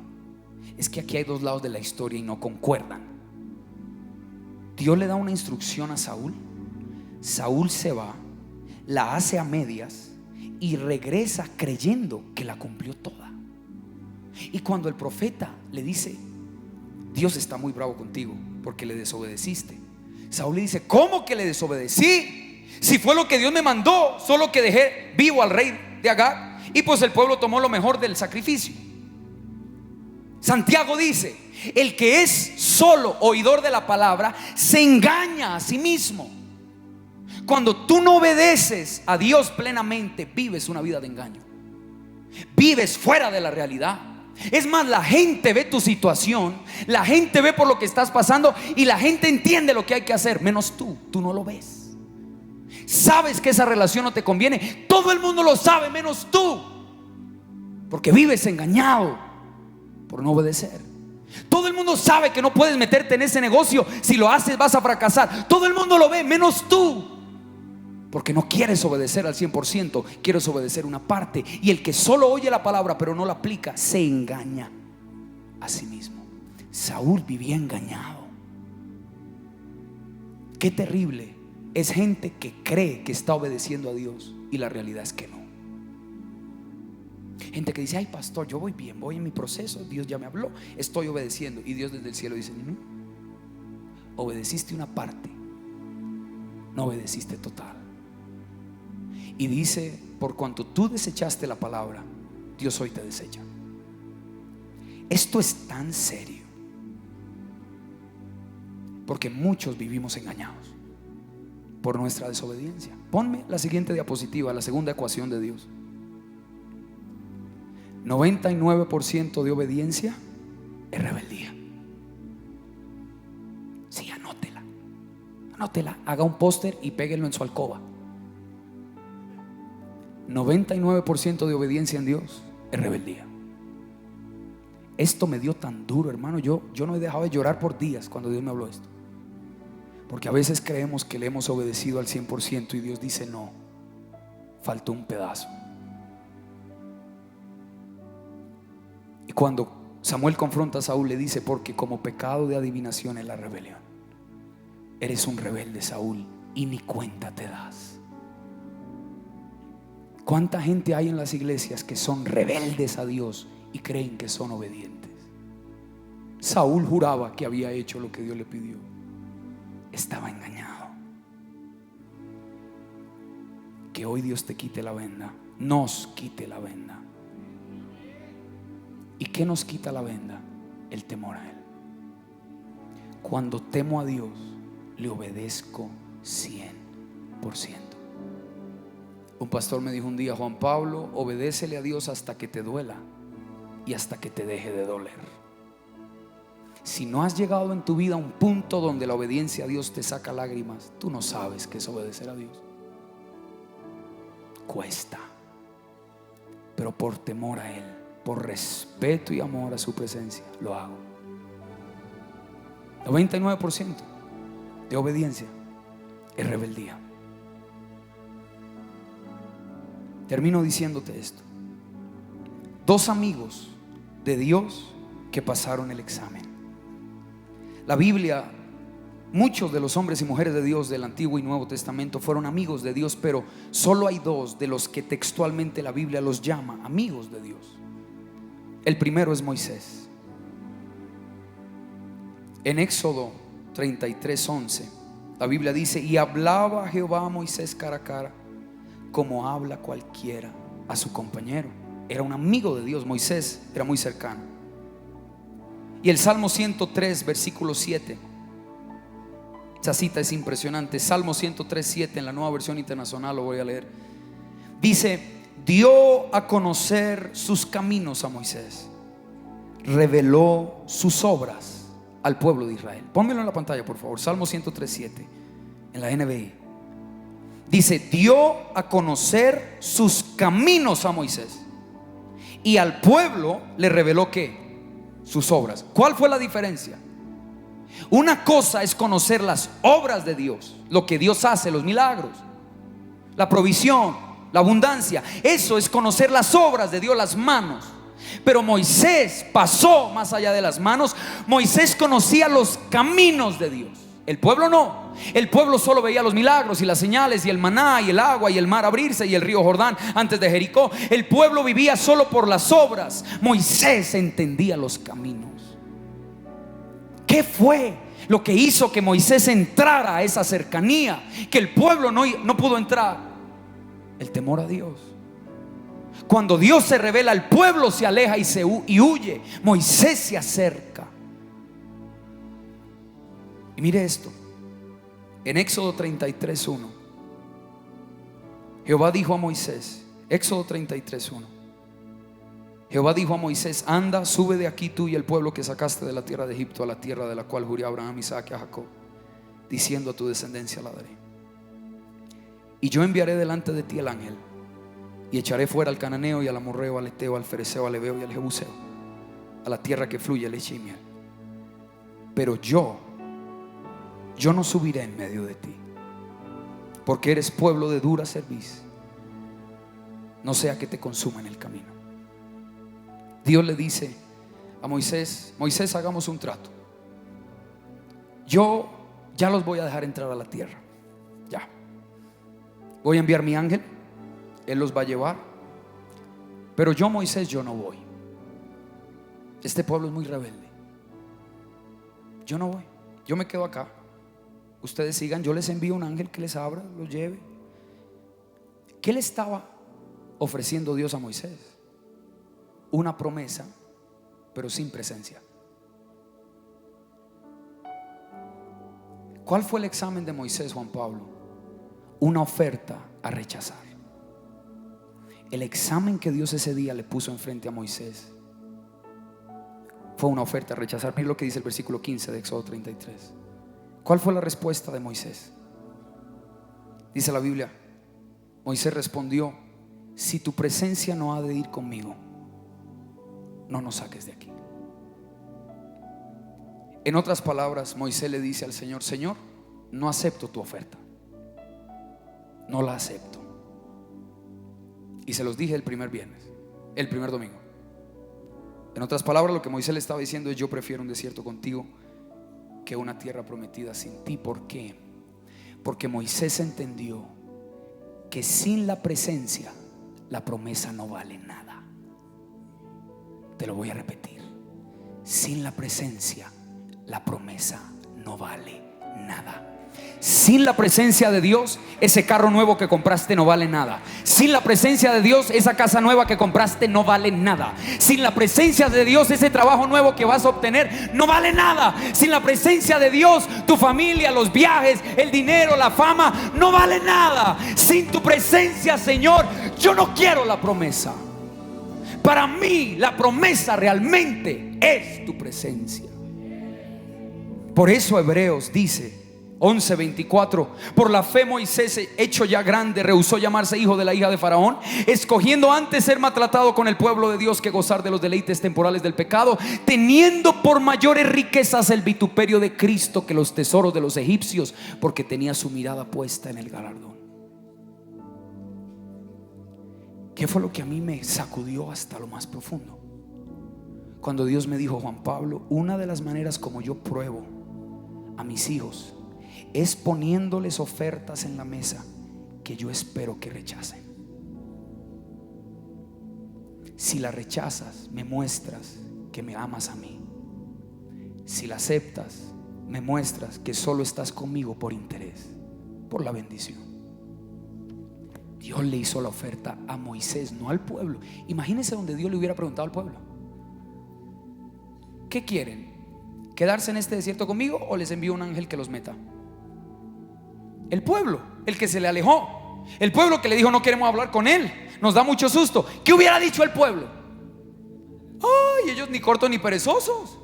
es que aquí hay dos lados de la historia y no concuerdan. Dios le da una instrucción a Saúl. Saúl se va, la hace a medias y regresa creyendo que la cumplió toda. Y cuando el profeta le dice: Dios está muy bravo contigo porque le desobedeciste, Saúl le dice: ¿cómo que le desobedecí? Si fue lo que Dios me mandó, solo que dejé vivo al rey de Agag, y pues el pueblo tomó lo mejor del sacrificio. Santiago dice: el que es solo oidor de la palabra se engaña a sí mismo. Cuando tú no obedeces a Dios plenamente, vives una vida de engaño, vives fuera de la realidad. Es más, la gente ve tu situación, la gente ve por lo que estás pasando y la gente entiende lo que hay que hacer, menos tú. Tú no lo ves. Sabes que esa relación no te conviene. Todo el mundo lo sabe menos tú, porque vives engañado por no obedecer. Todo el mundo sabe que no puedes meterte en ese negocio. Si lo haces vas a fracasar. Todo el mundo lo ve menos tú, porque no quieres obedecer al 100%, quieres obedecer una parte. Y el que solo oye la palabra pero no la aplica, se engaña a sí mismo. Saúl vivía engañado. Qué terrible es gente que cree que está obedeciendo a Dios y la realidad es que no. Gente que dice: ay pastor, yo voy bien, voy en mi proceso, Dios ya me habló, estoy obedeciendo. Y Dios desde el cielo dice: no, obedeciste una parte, no obedeciste total. Y dice: por cuanto tú desechaste la palabra, Dios hoy te desecha. Esto es tan serio, porque muchos vivimos engañados por nuestra desobediencia. Ponme la siguiente diapositiva, la segunda ecuación de Dios. 99% de obediencia es rebeldía. Sí, anótela, haga un póster y péguenlo en su alcoba. 99% de obediencia en Dios es rebeldía. Esto me dio tan duro, hermano. Yo no he dejado de llorar por días cuando Dios me habló esto, porque a veces creemos que le hemos obedecido al 100% y Dios dice: no, faltó un pedazo. Y cuando Samuel confronta a Saúl, le dice: porque como pecado de adivinación es la rebelión. Eres un rebelde, Saúl, y ni cuenta te das. ¿Cuánta gente hay en las iglesias que son rebeldes a Dios y creen que son obedientes? Saúl juraba que había hecho lo que Dios le pidió. Estaba engañado. Que hoy Dios te quite la venda, nos quite la venda. ¿Y qué nos quita la venda? El temor a Él. Cuando temo a Dios, le obedezco 100%. Un pastor me dijo un día: Juan Pablo, obedécele a Dios hasta que te duela y hasta que te deje de doler. Si no has llegado en tu vida a un punto donde la obediencia a Dios te saca lágrimas, tú no sabes qué es obedecer a Dios. Cuesta, pero por temor a Él, por respeto y amor a su presencia, lo hago. 99% de obediencia es rebeldía. Termino diciéndote esto: dos amigos de Dios que pasaron el examen. La Biblia, muchos de los hombres y mujeres de Dios del Antiguo y Nuevo Testamento fueron amigos de Dios, pero solo hay dos de los que textualmente la Biblia los llama amigos de Dios. El primero es Moisés. En Éxodo 33:11 la Biblia dice: y hablaba Jehová a Moisés cara a cara, como habla cualquiera a su compañero. Era un amigo de Dios. Moisés era muy cercano. Y el Salmo 103 versículo 7, esa cita es impresionante. Salmo 103:7 en la Nueva Versión Internacional, lo voy a leer. Dice: dio a conocer sus caminos a Moisés, reveló sus obras al pueblo de Israel. Pónmelo en la pantalla, por favor. Salmo 103:7 en la NBI. Dice: dio a conocer sus caminos a Moisés, y al pueblo le reveló ¿qué? Sus obras. ¿Cuál fue la diferencia? Una cosa es conocer las obras de Dios, lo que Dios hace, los milagros, la provisión, la abundancia. Eso es conocer las obras de Dios, las manos. Pero Moisés pasó más allá de las manos. Moisés conocía los caminos de Dios. El pueblo no. El pueblo solo veía los milagros y las señales y el maná y el agua y el mar abrirse y el río Jordán antes de Jericó. El pueblo vivía solo por las obras. Moisés entendía los caminos. ¿Qué fue lo que hizo que Moisés entrara a esa cercanía que el pueblo no pudo entrar? El temor a Dios. Cuando Dios se revela, el pueblo se aleja y huye. Moisés se acerca. Y mire esto. En Éxodo 33:1 Jehová dijo a Moisés, Éxodo 33:1, Jehová dijo a Moisés: anda, sube de aquí tú y el pueblo que sacaste de la tierra de Egipto a la tierra de la cual juré a Abraham, Isaac y a Jacob, diciendo: a tu descendencia la daré. Y yo enviaré delante de ti el ángel, y echaré fuera al cananeo y al amorreo, al eteo, al fereceo, al heveo y al jebuseo, a la tierra que fluye leche y miel. Pero yo no subiré en medio de ti, porque eres pueblo de dura cerviz, no sea que te consuma en el camino. Dios le dice a Moisés: Moisés, hagamos un trato. Yo ya los voy a dejar entrar a la tierra. Ya. Voy a enviar mi ángel, él los va a llevar. Pero yo, Moisés, yo no voy. Este pueblo es muy rebelde. Yo no voy. Yo me quedo acá. Ustedes sigan, yo les envío un ángel que les abra, los lleve. ¿Qué le estaba ofreciendo Dios a Moisés? Una promesa, pero sin presencia. ¿Cuál fue el examen de Moisés, Juan Pablo? Una oferta a rechazar. El examen que Dios ese día le puso enfrente a Moisés fue una oferta a rechazar. Mira lo que dice el versículo 15 de Éxodo 33. ¿Cuál fue la respuesta de Moisés? Dice la Biblia: Moisés respondió: si tu presencia no ha de ir conmigo, no nos saques de aquí. En otras palabras, Moisés le dice al Señor: Señor, no acepto tu oferta, no la acepto. Y se los dije el primer domingo. En otras palabras, lo que Moisés le estaba diciendo es: yo prefiero un desierto contigo que una tierra prometida sin ti. ¿Por qué? Porque Moisés entendió que sin la presencia la promesa no vale nada. Te lo voy a repetir: sin la presencia la promesa no vale nada. Sin la presencia de Dios, ese carro nuevo que compraste no vale nada. Sin la presencia de Dios, esa casa nueva que compraste no vale nada. Sin la presencia de Dios, ese trabajo nuevo que vas a obtener no vale nada. Sin la presencia de Dios, tu familia, los viajes, el dinero, la fama, no vale nada. Sin tu presencia, Señor, yo no quiero la promesa. Para mí, la promesa realmente es tu presencia. Por eso Hebreos dice 11:24: por la fe Moisés, hecho ya grande, rehusó llamarse hijo de la hija de Faraón, escogiendo antes ser maltratado con el pueblo de Dios que gozar de los deleites temporales del pecado, teniendo por mayores riquezas el vituperio de Cristo que los tesoros de los egipcios, porque tenía su mirada puesta en el galardón. ¿Qué fue lo que a mí me sacudió hasta lo más profundo? Cuando Dios me dijo: Juan Pablo, una de las maneras como yo pruebo a mis hijos es poniéndoles ofertas en la mesa que yo espero que rechacen. Si la rechazas, me muestras que me amas a mí. Si la aceptas, me muestras que solo estás conmigo por interés, por la bendición. Dios le hizo la oferta a Moisés, no al pueblo. Imagínense donde Dios le hubiera preguntado al pueblo: ¿qué quieren? ¿Quedarse en este desierto conmigo o les envío un ángel que los meta? El pueblo, el que se le alejó, el pueblo que le dijo: no queremos hablar con él, nos da mucho susto. ¿Qué hubiera dicho el pueblo? Ay, ellos ni cortos ni perezosos.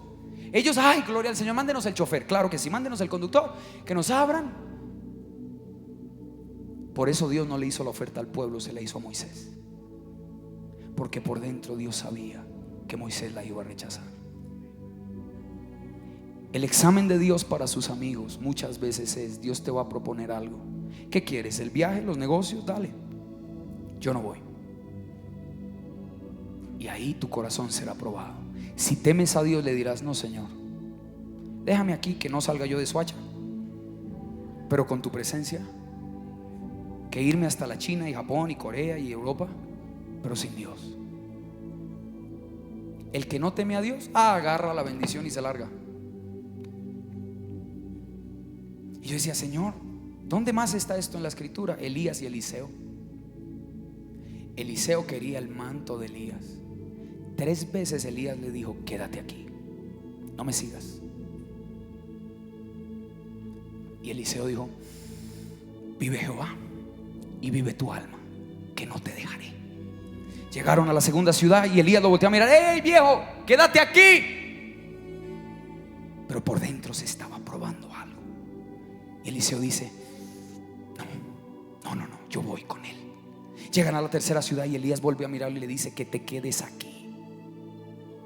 Ellos: ay, gloria al Señor, mándenos el chofer. Claro que sí, mándenos el conductor, que nos abran. Por eso Dios no le hizo la oferta al pueblo, se la hizo a Moisés, porque por dentro Dios sabía que Moisés la iba a rechazar. El examen de Dios para sus amigos muchas veces es: Dios te va a proponer algo. ¿Qué quieres? ¿El viaje? ¿Los negocios? Dale, yo no voy. Y ahí tu corazón será probado. Si temes a Dios, le dirás: no, Señor, déjame aquí, que no salga yo de Soacha, pero con tu presencia, que irme hasta la China y Japón y Corea y Europa, pero sin Dios. El que no teme a Dios, agarra la bendición y se larga. Y yo decía: Señor, ¿dónde más está esto en la escritura? Elías y Eliseo. Eliseo quería el manto de Elías. 3 veces Elías le dijo: quédate aquí, no me sigas. Y Eliseo dijo: vive Jehová y vive tu alma, que no te dejaré. Llegaron a la segunda ciudad y Elías lo volteó a mirar: ¡hey, viejo, quédate aquí! Pero por dentro se estaba probando algo. Y Eliseo dice: no, yo voy con él. Llegan a la tercera ciudad y Elías vuelve a mirarlo y le dice: que te quedes aquí.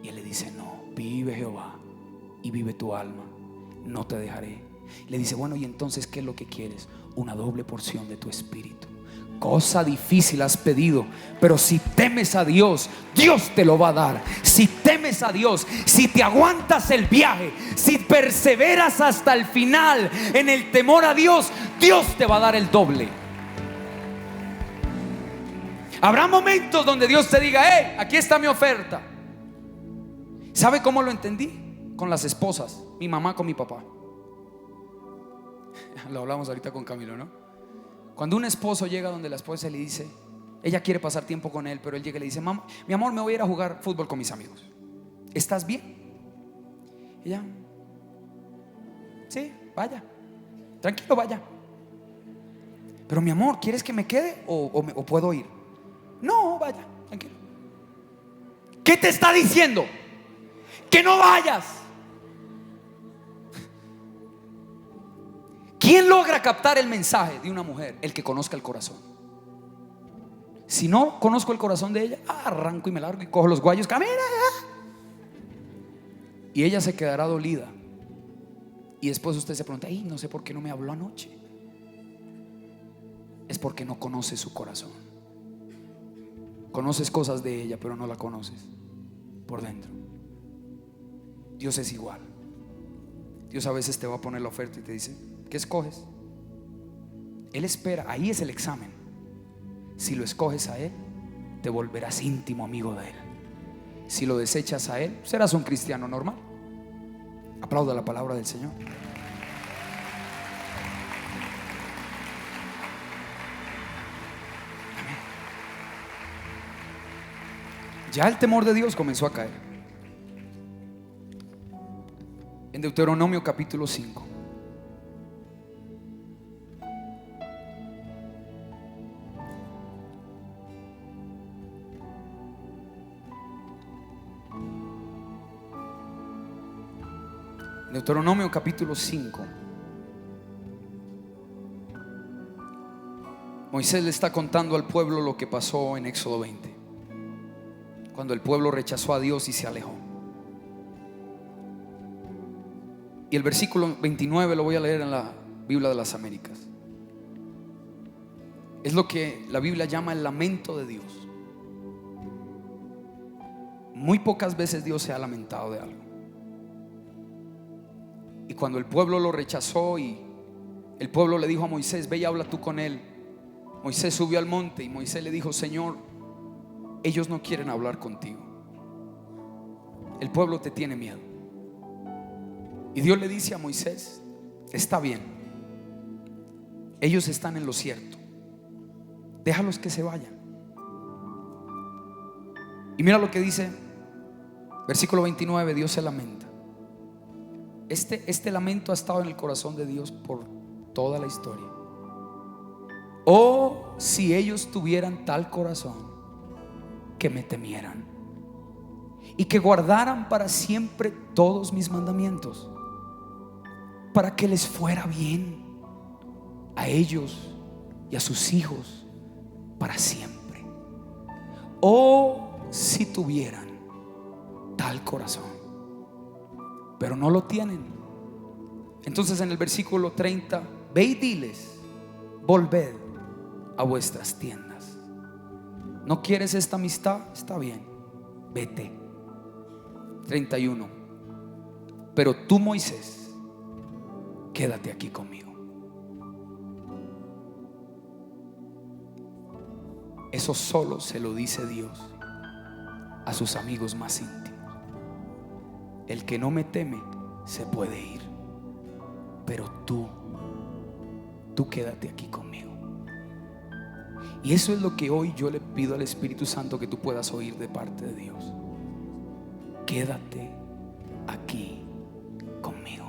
Y él le dice: no, vive Jehová y vive tu alma, no te dejaré. Le dice: bueno, y entonces, ¿qué es lo que quieres? Una doble porción de tu espíritu. Cosa difícil has pedido, pero si temes a Dios, Dios te lo va a dar. Si temes a Dios, si te aguantas el viaje, si perseveras hasta el final en el temor a Dios, Dios te va a dar el doble. Habrá momentos donde Dios te diga: hey, aquí está mi oferta. ¿Sabe cómo lo entendí? Con las esposas, mi mamá con mi papá. Lo hablamos ahorita con Camilo, ¿no? Cuando un esposo llega donde la esposa le dice, ella quiere pasar tiempo con él, pero él llega y le dice: mamá, mi amor, me voy a ir a jugar fútbol con mis amigos, ¿estás bien? Ella: sí, vaya, tranquilo, vaya. Pero mi amor, ¿quieres que me quede o puedo ir? No, vaya, tranquilo. ¿Qué te está diciendo? Que no vayas. ¿Quién logra captar el mensaje de una mujer? El que conozca el corazón. Si no conozco el corazón de ella, arranco y me largo y cojo los guayos, camina. Y ella se quedará dolida. Y después usted se pregunta: ay, no sé por qué no me habló anoche. Es porque no conoce su corazón. Conoces cosas de ella, pero no la conoces por dentro. Dios es igual. Dios a veces te va a poner la oferta y te dice: ¿qué escoges? Él espera, ahí es el examen. Si lo escoges a Él, te volverás íntimo amigo de Él. Si lo desechas a Él, serás un cristiano normal. Aplauda la palabra del Señor. Amén. Ya el temor de Dios comenzó a caer. En Deuteronomio capítulo 5. Deuteronomio capítulo 5. Moisés le está contando al pueblo lo que pasó en Éxodo 20, cuando el pueblo rechazó a Dios y se alejó. Y el versículo 29 lo voy a leer en la Biblia de las Américas. Es lo que la Biblia llama el lamento de Dios. muy pocas veces Dios se ha lamentado de algo. Y cuando el pueblo lo rechazó y el pueblo le dijo a Moisés: ve y habla tú con él, Moisés subió al monte y Moisés le dijo: Señor, ellos no quieren hablar contigo, el pueblo te tiene miedo. Y Dios le dice a Moisés: está bien, ellos están en lo cierto, déjalos que se vayan. Y mira lo que dice versículo 29. Dios se lamenta. Este lamento ha estado en el corazón de Dios por toda la historia. Oh, si ellos tuvieran tal corazón, que me temieran y que guardaran para siempre todos mis mandamientos, para que les fuera bien a ellos y a sus hijos para siempre. Oh, si tuvieran tal corazón, pero no lo tienen. Entonces en el versículo 30, ve y diles: volved a vuestras tiendas. ¿No quieres esta amistad? Está bien, vete. 31, pero tú, Moisés, quédate aquí conmigo. Eso solo se lo dice Dios a sus amigos más íntimos. El que no me teme se puede ir, pero tú quédate aquí conmigo. Y eso es lo que hoy yo le pido al Espíritu Santo que tú puedas oír de parte de Dios. Quédate aquí conmigo.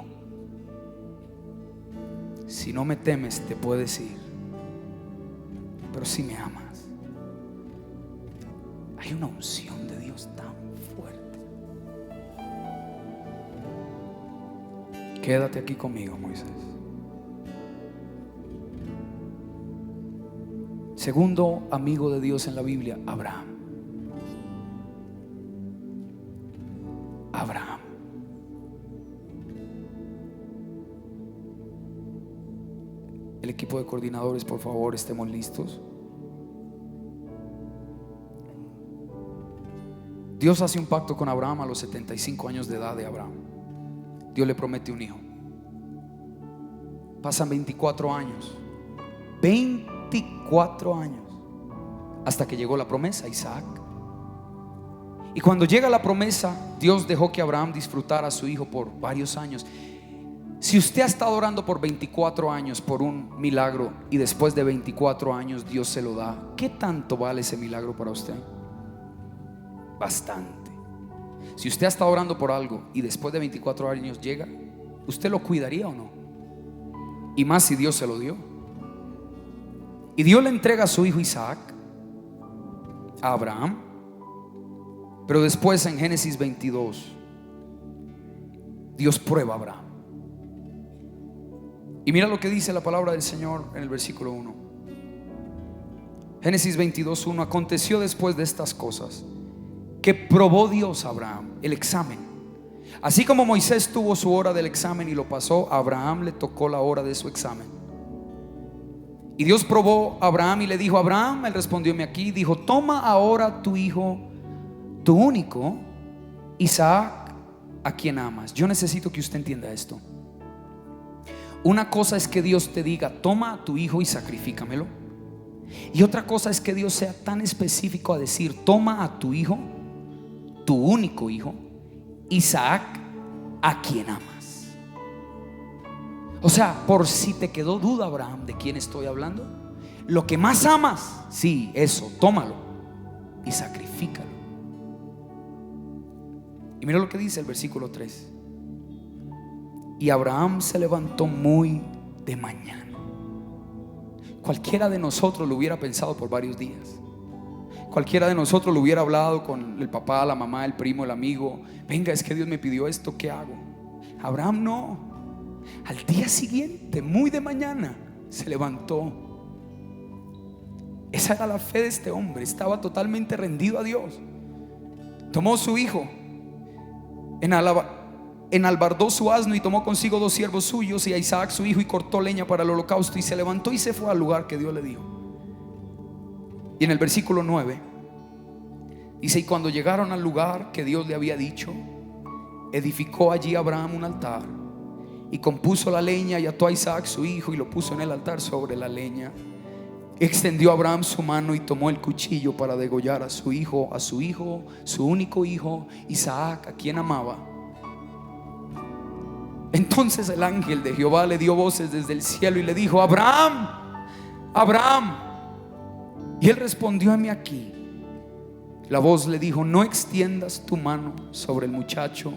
Si no me temes te puedes ir, pero si me amas, hay una unción de Dios tan fuerte. Quédate aquí conmigo, Moisés. Segundo amigo de Dios en la Biblia, Abraham. Abraham. El equipo de coordinadores, por favor, estemos listos. Dios hace un pacto con Abraham a los 75 años de edad de Abraham. Dios le promete un hijo. Pasan 24 años. 24 años hasta que llegó la promesa, Isaac. Y cuando llega la promesa, Dios dejó que Abraham disfrutara a su hijo por varios años. Si usted ha estado orando por 24 años por un milagro y después de 24 años Dios se lo da, ¿qué tanto vale ese milagro para usted? Bastante. Si usted ha estado orando por algo y después de 24 años llega, ¿usted lo cuidaría o no? Y más si Dios se lo dio. Y Dios le entrega a su hijo Isaac a Abraham. Pero después en Génesis 22 Dios prueba a Abraham. Y mira lo que dice la palabra del Señor en el versículo 1. Génesis 22:1. Aconteció después de estas cosas que probó Dios a Abraham el examen. Así como Moisés tuvo su hora del examen y lo pasó, a Abraham le tocó la hora de su examen. Y Dios probó a Abraham y le dijo: Abraham, él respondió: heme aquí. Dijo: toma ahora tu hijo, tu único, Isaac, a quien amas. Yo necesito que usted entienda esto. Una cosa es que Dios te diga: toma a tu hijo y sacrifícamelo. Y otra cosa es que Dios sea tan específico a decir: toma a tu hijo, tu único hijo, Isaac, a quien amas. O sea, por si te quedó duda, Abraham, ¿de quién estoy hablando? Lo que más amas, sí, eso, tómalo y sacrifícalo. Y mira lo que dice el versículo 3. Y Abraham se levantó muy de mañana. Cualquiera de nosotros lo hubiera pensado por varios días. Cualquiera de nosotros lo hubiera hablado con el papá, la mamá, el primo, el amigo. Venga, es que Dios me pidió esto, ¿qué hago? Abraham no. Al día siguiente, muy de mañana, se levantó. Esa era la fe de este hombre. Estaba totalmente rendido a Dios. Tomó su hijo, enalbardó su asno y tomó consigo 2 siervos suyos y a Isaac su hijo, y cortó leña para el holocausto, y se levantó y se fue al lugar que Dios le dijo. Y en el versículo 9 Dice, y cuando llegaron al lugar que Dios le había dicho, edificó allí Abraham un altar y compuso la leña y ató a Isaac su hijo y lo puso en el altar sobre la leña. Extendió Abraham su mano y tomó el cuchillo para degollar a su hijo, su único hijo, Isaac, a quien amaba. Entonces el ángel de Jehová le dio voces desde el cielo y le dijo: Abraham, Abraham. Y él respondió: heme aquí. La voz le dijo: no extiendas tu mano sobre el muchacho,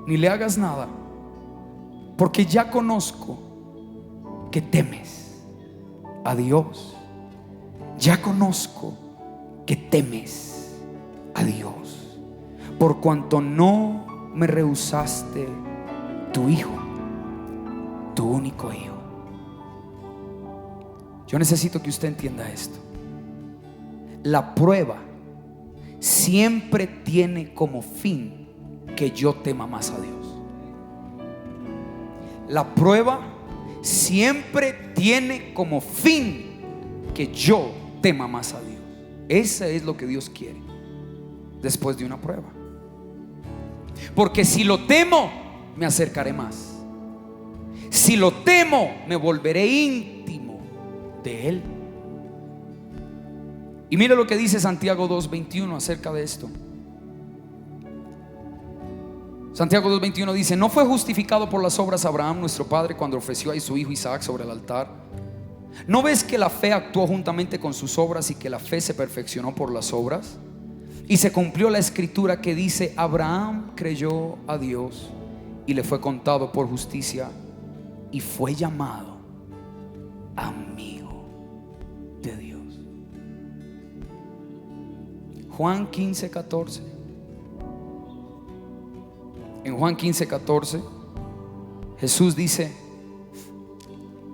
ni le hagas nada, porque ya conozco que temes a Dios. Ya conozco que temes a Dios, por cuanto no me rehusaste tu hijo, tu único hijo. Yo necesito que usted entienda esto. La prueba siempre tiene como fin que yo tema más a Dios. La prueba siempre tiene como fin que yo tema más a Dios. Ese es lo que Dios quiere después de una prueba. Porque si lo temo, me acercaré más. Si lo temo, me volveré íntimo de Él. Y mire lo que dice Santiago 2:21 acerca de esto. Santiago 2:21 dice: ¿no fue justificado por las obras Abraham nuestro padre cuando ofreció a su hijo Isaac sobre el altar? ¿No ves que la fe actuó juntamente con sus obras y que la fe se perfeccionó por las obras? Y se cumplió la escritura que dice: Abraham creyó a Dios y le fue contado por justicia y fue llamado amigo de Dios. Juan 15:14. En Juan 15:14 Jesús dice: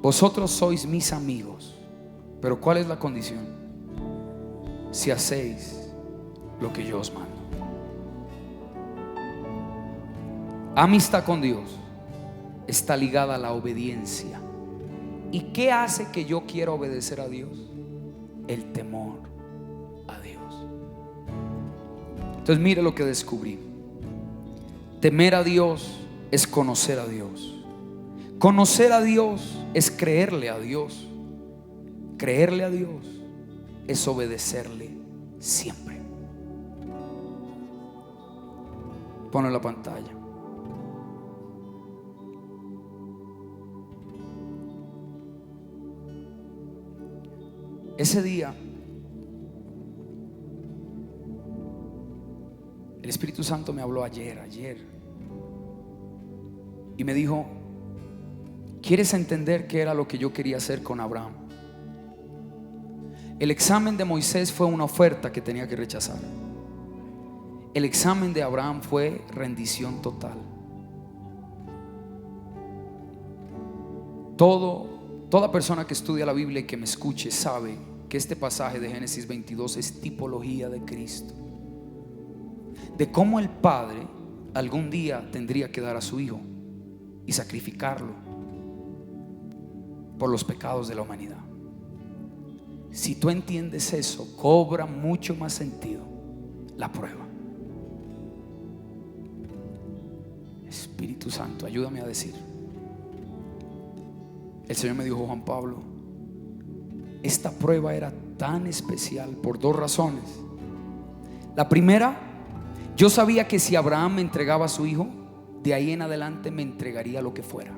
vosotros sois mis amigos, pero ¿cuál es la condición? Si hacéis lo que yo os mando. Amistad con Dios está ligada a la obediencia. ¿Y qué hace que yo quiera obedecer a Dios? El temor a Dios. Entonces mire lo que descubrí. Temer a Dios es conocer a Dios. Conocer a Dios es creerle a Dios. Creerle a Dios es obedecerle siempre. Ponlo en la pantalla. Ese día el Espíritu Santo me habló ayer y me dijo: ¿quieres entender qué era lo que yo quería hacer con Abraham? El examen de Moisés fue una oferta que tenía que rechazar. El examen de Abraham fue rendición total. Toda persona que estudia la Biblia y que me escuche sabe que este pasaje de Génesis 22 es tipología de Cristo, de cómo el Padre algún día tendría que dar a su Hijo y sacrificarlo por los pecados de la humanidad. Si tú entiendes eso, cobra mucho más sentido la prueba. Espíritu Santo, ayúdame a decir. El Señor me dijo: Juan Pablo, esta prueba era tan especial por dos razones. La primera, yo sabía que si Abraham me entregaba a su hijo, de ahí en adelante me entregaría lo que fuera.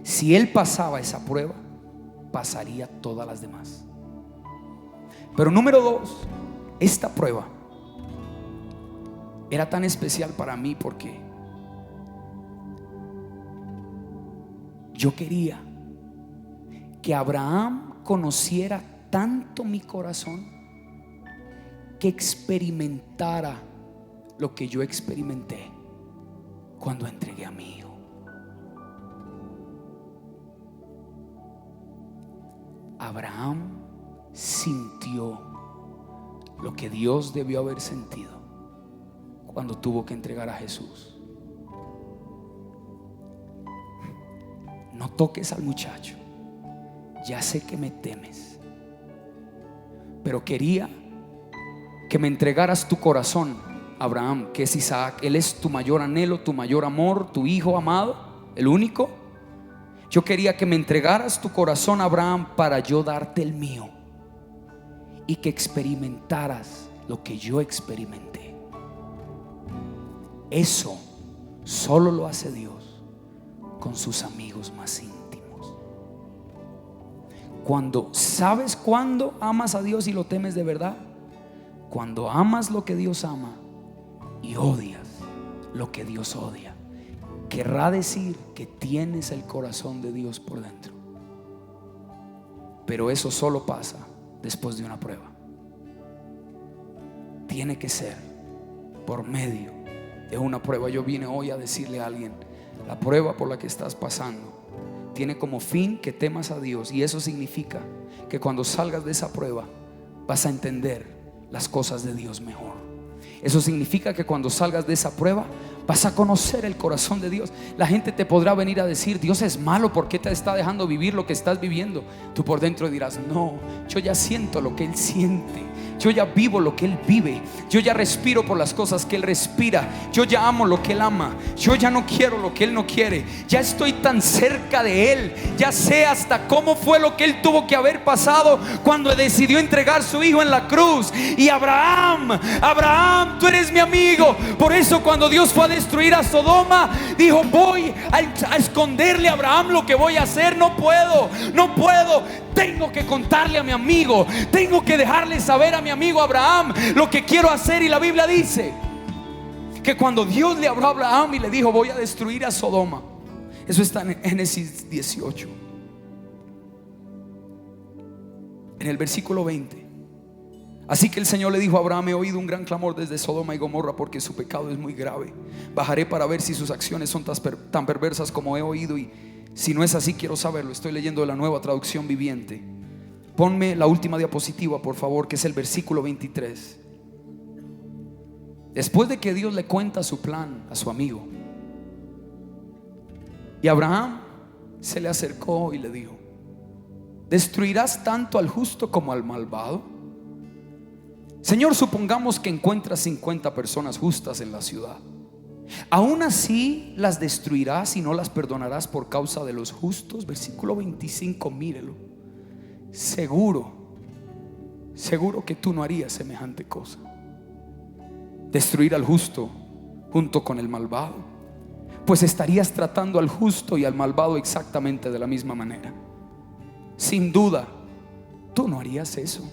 Si él pasaba esa prueba, pasaría todas las demás. Pero número dos, esta prueba era tan especial para mí porque yo quería que Abraham conociera tanto mi corazón que experimentara lo que yo experimenté cuando entregué a mi hijo. Abraham sintió lo que Dios debió haber sentido cuando tuvo que entregar a Jesús. No toques al muchacho, ya sé que me temes, pero quería que me entregaras tu corazón, Abraham, que es Isaac. Él es tu mayor anhelo, tu mayor amor, tu hijo amado, el único. Yo quería que me entregaras tu corazón, Abraham, para yo darte el mío y que experimentaras lo que yo experimenté. Eso solo lo hace Dios con sus amigos más íntimos. ¿Sabes cuándo amas a Dios y lo temes de verdad? Cuando amas lo que Dios ama y odias lo que Dios odia. Querrá decir que tienes el corazón de Dios por dentro. Pero eso solo pasa después de una prueba. Tiene que ser por medio de una prueba. Yo vine hoy a decirle a alguien: la prueba por la que estás pasando tiene como fin que temas a Dios, y eso significa que cuando salgas de esa prueba vas a entender las cosas de Dios mejor. Eso significa que cuando salgas de esa prueba vas a conocer el corazón de Dios. La gente te podrá venir a decir: Dios es malo, ¿por qué te está dejando vivir lo que estás viviendo? Tú por dentro dirás: no, yo ya siento lo que Él siente, yo ya vivo lo que Él vive, yo ya respiro por las cosas que Él respira, yo ya amo lo que Él ama, yo ya no quiero lo que Él no quiere, ya estoy tan cerca de Él, ya sé hasta cómo fue lo que Él tuvo que haber pasado cuando decidió entregar su hijo en la cruz. Y Abraham, tú eres mi amigo. Por eso cuando Dios fue a destruir a Sodoma, dijo: voy a esconderle a Abraham lo que voy a hacer. No puedo. Tengo que contarle a mi amigo, tengo que dejarle saber a mi amigo Abraham lo que quiero hacer. Y la Biblia dice que cuando Dios le habló a Abraham y le dijo: voy a destruir a Sodoma, eso está en Génesis 18, en el versículo 20. Así que el Señor le dijo a Abraham: he oído un gran clamor desde Sodoma y Gomorra, porque su pecado es muy grave. Bajaré para ver si sus acciones son tan perversas como he oído, y si no es así, quiero saberlo. Estoy leyendo de la Nueva Traducción Viviente. Ponme la última diapositiva, por favor, que es el versículo 23. Después de que Dios le cuenta su plan a su amigo, y Abraham se le acercó y le dijo: ¿destruirás tanto al justo como al malvado? Señor, supongamos que encuentras 50 personas justas en la ciudad. ¿Aún así las destruirás y no las perdonarás por causa de los justos? Versículo 25, mírelo. Seguro que tú no harías semejante cosa, destruir al justo junto con el malvado, pues estarías tratando al justo y al malvado exactamente de la misma manera. Sin duda, tú no harías eso.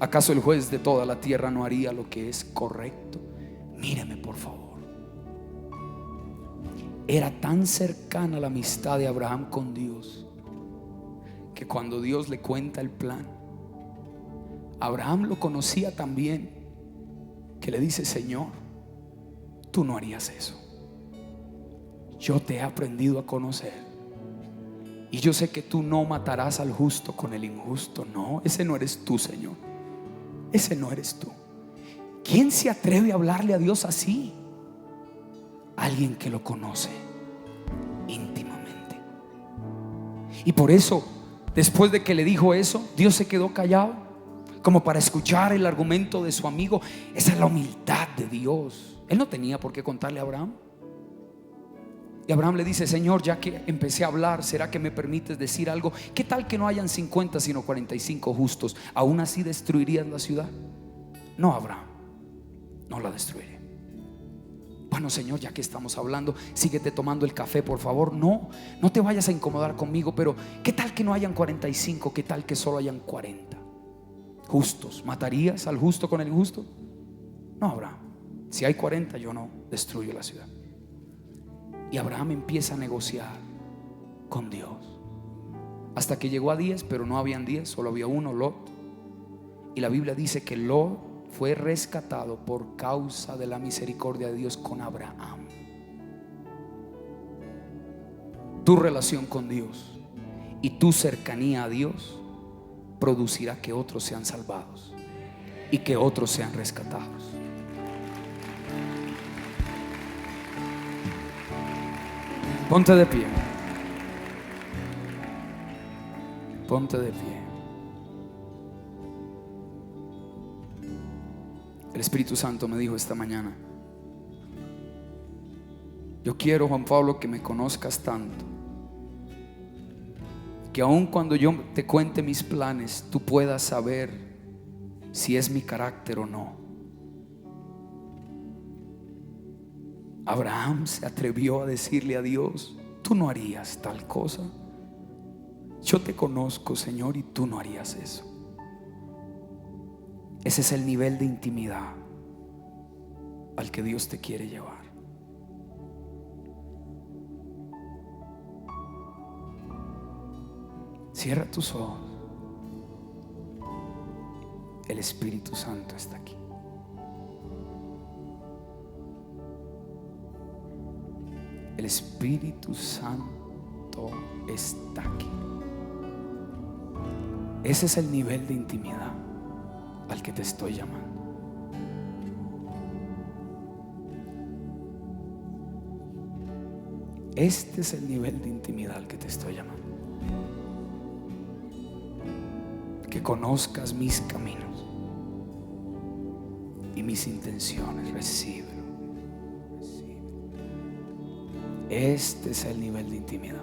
¿Acaso el juez de toda la tierra no haría lo que es correcto? Míreme, por favor. Era tan cercana la amistad de Abraham con Dios que cuando Dios le cuenta el plan, Abraham lo conocía tan bien que le dice: Señor, tú no harías eso. Yo te he aprendido a conocer y yo sé que tú no matarás al justo con el injusto. No, ese no eres tú, Señor. Ese no eres tú. ¿Quién se atreve a hablarle a Dios así? Alguien que lo conoce íntimamente. Y por eso, después de que le dijo eso, Dios se quedó callado, como para escuchar el argumento de su amigo. Esa es la humildad de Dios. Él no tenía por qué contarle a Abraham. Y Abraham le dice: Señor, ya que empecé a hablar, ¿será que me permites decir algo? ¿Qué tal que no hayan 50 sino 45 justos? ¿Aún así destruirías la ciudad? No, Abraham, no la destruiré. Bueno, Señor, ya que estamos hablando, síguete tomando el café, por favor. No te vayas a incomodar conmigo, pero ¿qué tal que no hayan 45? ¿Qué tal que solo hayan 40 justos? ¿Matarías al justo con el injusto? No, Abraham, si hay 40, yo no destruyo la ciudad. Y Abraham empieza a negociar con Dios hasta que llegó a 10, pero no habían 10, solo había uno, Lot. Y la Biblia dice que Lot fue rescatado por causa de la misericordia de Dios con Abraham. Tu relación con Dios y tu cercanía a Dios producirá que otros sean salvados y que otros sean rescatados. Ponte de pie. Ponte de pie. El Espíritu Santo me dijo esta mañana: yo quiero, Juan Pablo, que me conozcas tanto, que aun cuando yo te cuente mis planes, tú puedas saber si es mi carácter o no. Abraham se atrevió a decirle a Dios: tú no harías tal cosa. Yo te conozco, Señor, y tú no harías eso. Ese es el nivel de intimidad al que Dios te quiere llevar. Cierra tus ojos. El Espíritu Santo está aquí. El Espíritu Santo está aquí. Ese es el nivel de intimidad al que te estoy llamando. Este es el nivel de intimidad al que te estoy llamando. Que conozcas mis caminos y mis intenciones. Recíbelo. Este es el nivel de intimidad.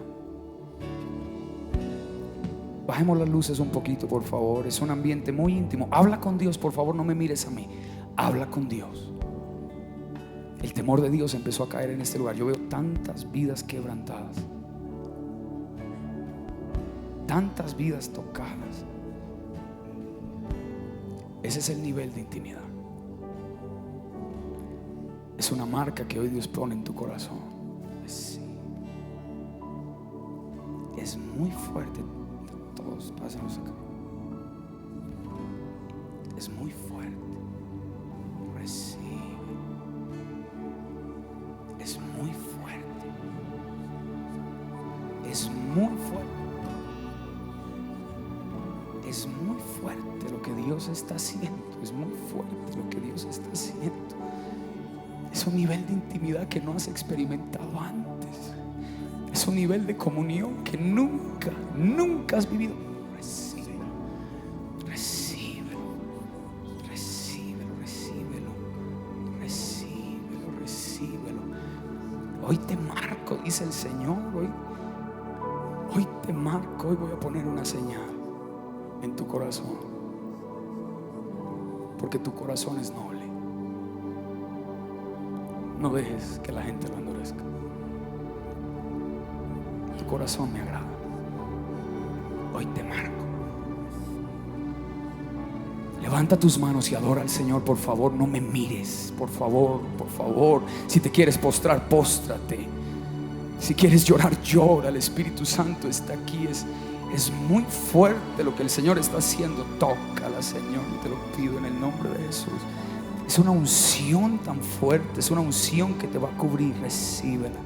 Bajemos las luces un poquito, por favor. Es un ambiente muy íntimo. Habla con Dios, por favor, no me mires a mí. Habla con Dios. El temor de Dios empezó a caer en este lugar. Yo veo tantas vidas quebrantadas, tantas vidas tocadas. Ese es el nivel de intimidad. Es una marca que hoy Dios pone en tu corazón. Sí. Es muy fuerte. Todos pásenos acá. Es muy fuerte. Recibe. Es muy fuerte. Es muy fuerte. Es muy fuerte lo que Dios está haciendo. Es muy fuerte lo que Dios está haciendo. Es un nivel de intimidad que no has experimentado antes. Es un nivel de comunión que nunca has vivido. Recíbelo, recíbelo, recíbelo, recíbelo, recíbelo, recíbelo. Hoy te marco, dice el Señor. Hoy te marco. Hoy voy a poner una señal en tu corazón, porque tu corazón es noble. No dejes que la gente lo endurezca. Tu corazón me agrada. Hoy te marco. Levanta tus manos y adora al Señor, por favor. No me mires, por favor, por favor. Si te quieres postrar, póstrate. Si quieres llorar, llora. El Espíritu Santo está aquí. Es muy fuerte lo que el Señor está haciendo. Tócala, Señor, te lo pido en el nombre de Jesús. Es una unción tan fuerte. Es una unción que te va a cubrir. Recíbela.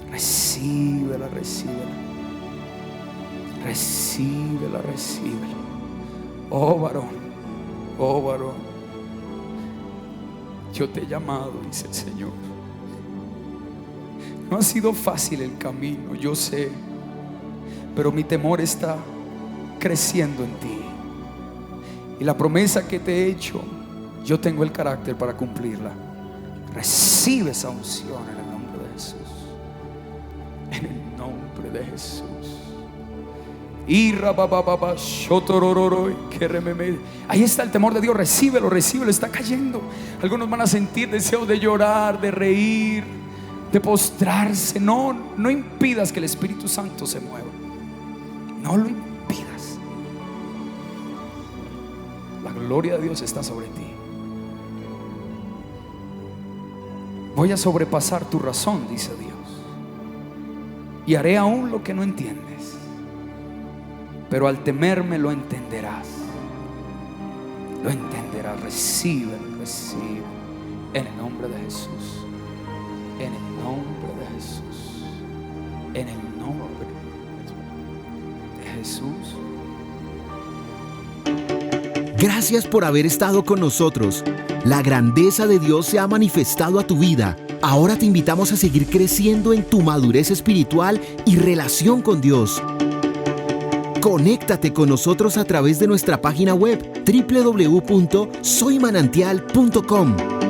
Recíbela, recíbela. Recíbela, recíbela. Oh varón, oh varón, yo te he llamado, dice el Señor. No ha sido fácil el camino, yo sé, pero mi temor está creciendo en ti. Y la promesa que te he hecho, yo tengo el carácter para cumplirla. Recibe esa unción en el nombre de Jesús. En el nombre de Jesús. Ahí está el temor de Dios. Recíbelo, recíbelo. Está cayendo. Algunos van a sentir deseo de llorar, de reír, de postrarse. No impidas que el Espíritu Santo se mueva. No lo impidas. La gloria de Dios está sobre ti. Voy a sobrepasar tu razón, dice Dios, y haré aún lo que no entiendes. Pero al temerme lo entenderás. Lo entenderás. Recibe, recibe. En el nombre de Jesús. En el nombre de Jesús. En el nombre de Jesús. Gracias por haber estado con nosotros. La grandeza de Dios se ha manifestado a tu vida. Ahora te invitamos a seguir creciendo en tu madurez espiritual y relación con Dios. Conéctate con nosotros a través de nuestra página web www.soymanantial.com.